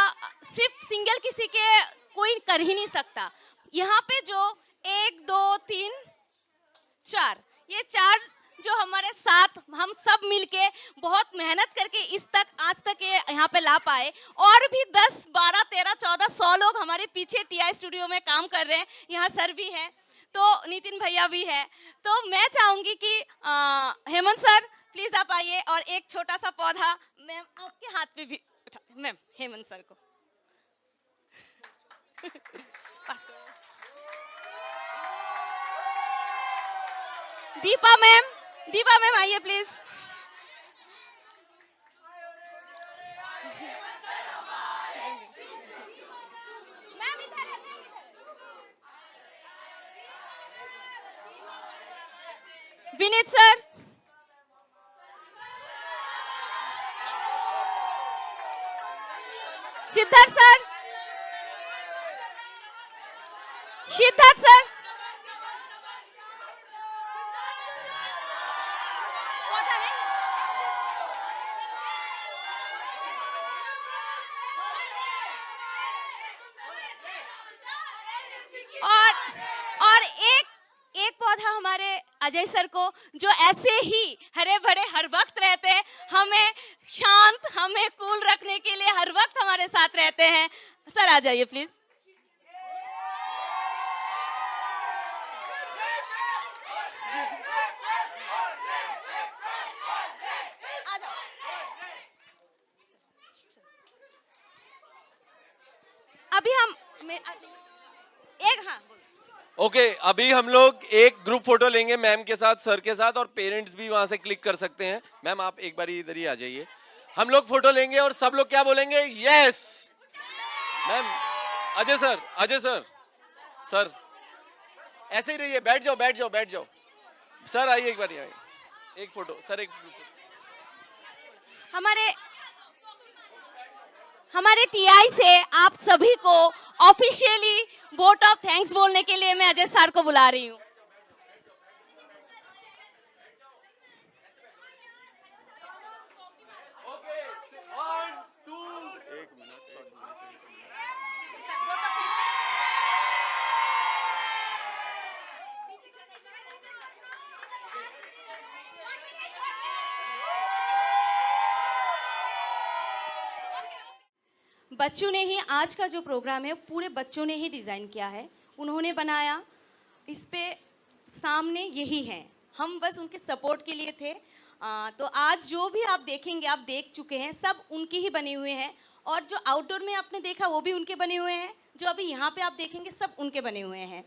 सिर्फ सिंगल किसी के कोई कर ही नहीं सकता। यहाँ पे जो 1, 2, 3, 4 ये 4 जो हमारे साथ हम सब मिलके बहुत मेहनत करके इस तक आज तक ये यहाँ पे ला पाए, और भी 10, 12, 13, 14, 100 लोग हमारे पीछे टीआई स्टूडियो में काम कर रहे हैं। यहाँ सर भी है, तो नितिन भैया भी है। तो मैं चाहूँगी कि हेमंत सर प्लीज़ आप आइए और एक छोटा सा पौधा मैम आपके हाथ पे भी उठा, मैम हेमंत सर को दीपा मैम आइए please. Vineet sir, Siddharth sir, Siddharth sir, और एक पौधा हमारे अजय सर को, जो ऐसे ही हरे भरे हर वक्त रहते हैं, हमें शांत हमें कूल रखने के लिए हर वक्त हमारे साथ रहते हैं। सर आ जाइए प्लीज। अभी हम ओके, अभी हम लोग एक ग्रुप फोटो लेंगे मैम के साथ, सर के साथ, और पेरेंट्स भी वहां से क्लिक कर सकते हैं। मैम आप एक बार इधर ही आ जाइए। हम लोग फोटो लेंगे और सब लोग क्या बोलेंगे? Yes. Ma'am Ajay sir sir ऐसे ही रहिए, बैठ जाओ। सर आइए एक बार, आइए एक फोटो सर, एक हमारे टीआई से आप सभी को ऑफिशियली वोट ऑफ थैंक्स बोलने के लिए मैं अजय सर को बुला रही हूँ। बच्चों ने ही आज का जो प्रोग्राम है पूरे बच्चों ने ही डिज़ाइन किया है, उन्होंने बनाया। इस पे सामने यही है, हम बस उनके सपोर्ट के लिए थे। तो आज जो भी आप देखेंगे, आप देख चुके हैं, सब उनके ही बने हुए हैं। और जो आउटडोर में आपने देखा वो भी उनके बने हुए हैं, जो अभी यहाँ पे आप देखेंगे सब उनके बने हुए हैं।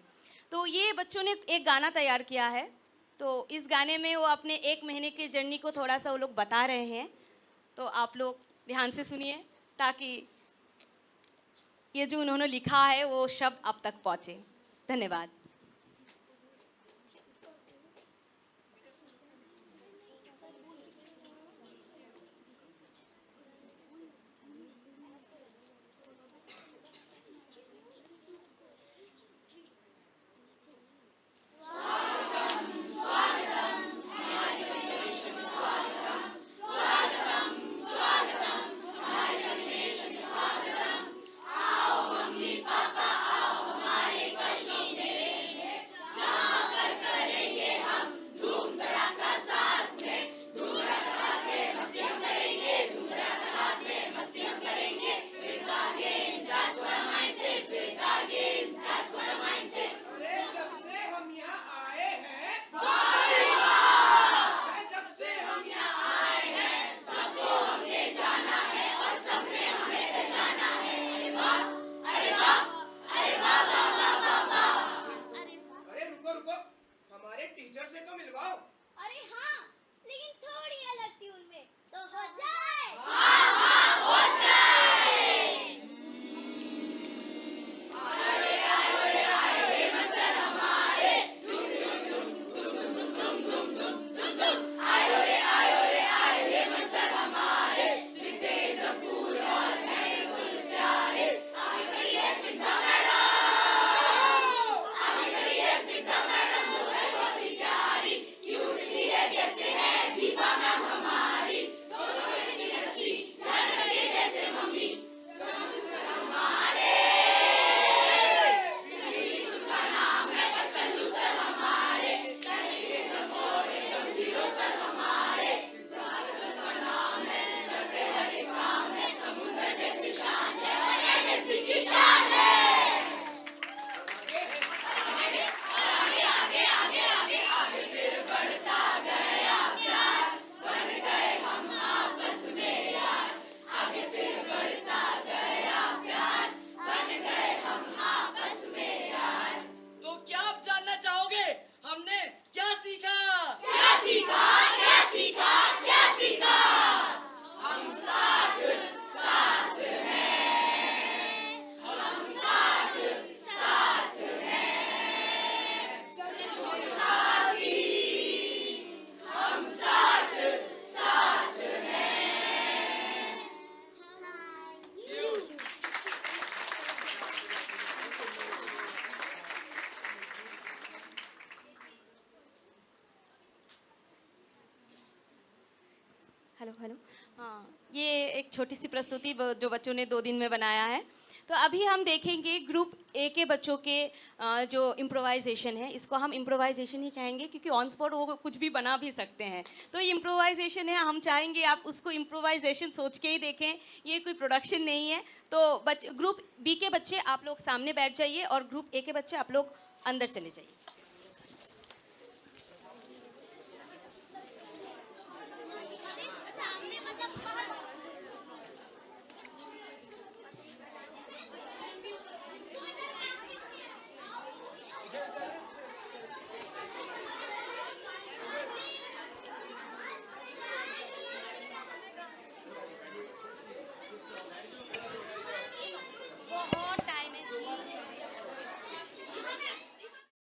तो ये बच्चों ने एक गाना तैयार किया है, तो इस गाने में वो अपने 1 महीने की जर्नी को थोड़ा सा वो लोग बता रहे हैं। तो आप लोग ध्यान से सुनिए ताकि ये जो उन्होंने लिखा है वो शब्द अब तक पहुंचे। धन्यवाद। आओ मम्मी पापा आओ हमारे कष्टों में हेलो हेलो। हाँ, ये एक छोटी सी प्रस्तुति जो बच्चों ने 2 दिन में बनाया है। तो अभी हम देखेंगे ग्रुप ए के बच्चों के जो इम्प्रोवाइजेशन है, इसको हम इम्प्रोवाइजेशन ही कहेंगे क्योंकि ऑन स्पॉट वो कुछ भी बना भी सकते हैं। तो ये इम्प्रोवाइजेशन है, हम चाहेंगे आप उसको इम्प्रोवाइजेशन सोच के ही देखें, ये कोई प्रोडक्शन नहीं है। तो ग्रुप बी के बच्चे आप लोग सामने बैठ जाइए और ग्रुप ए के बच्चे आप लोग अंदर चले जाइए।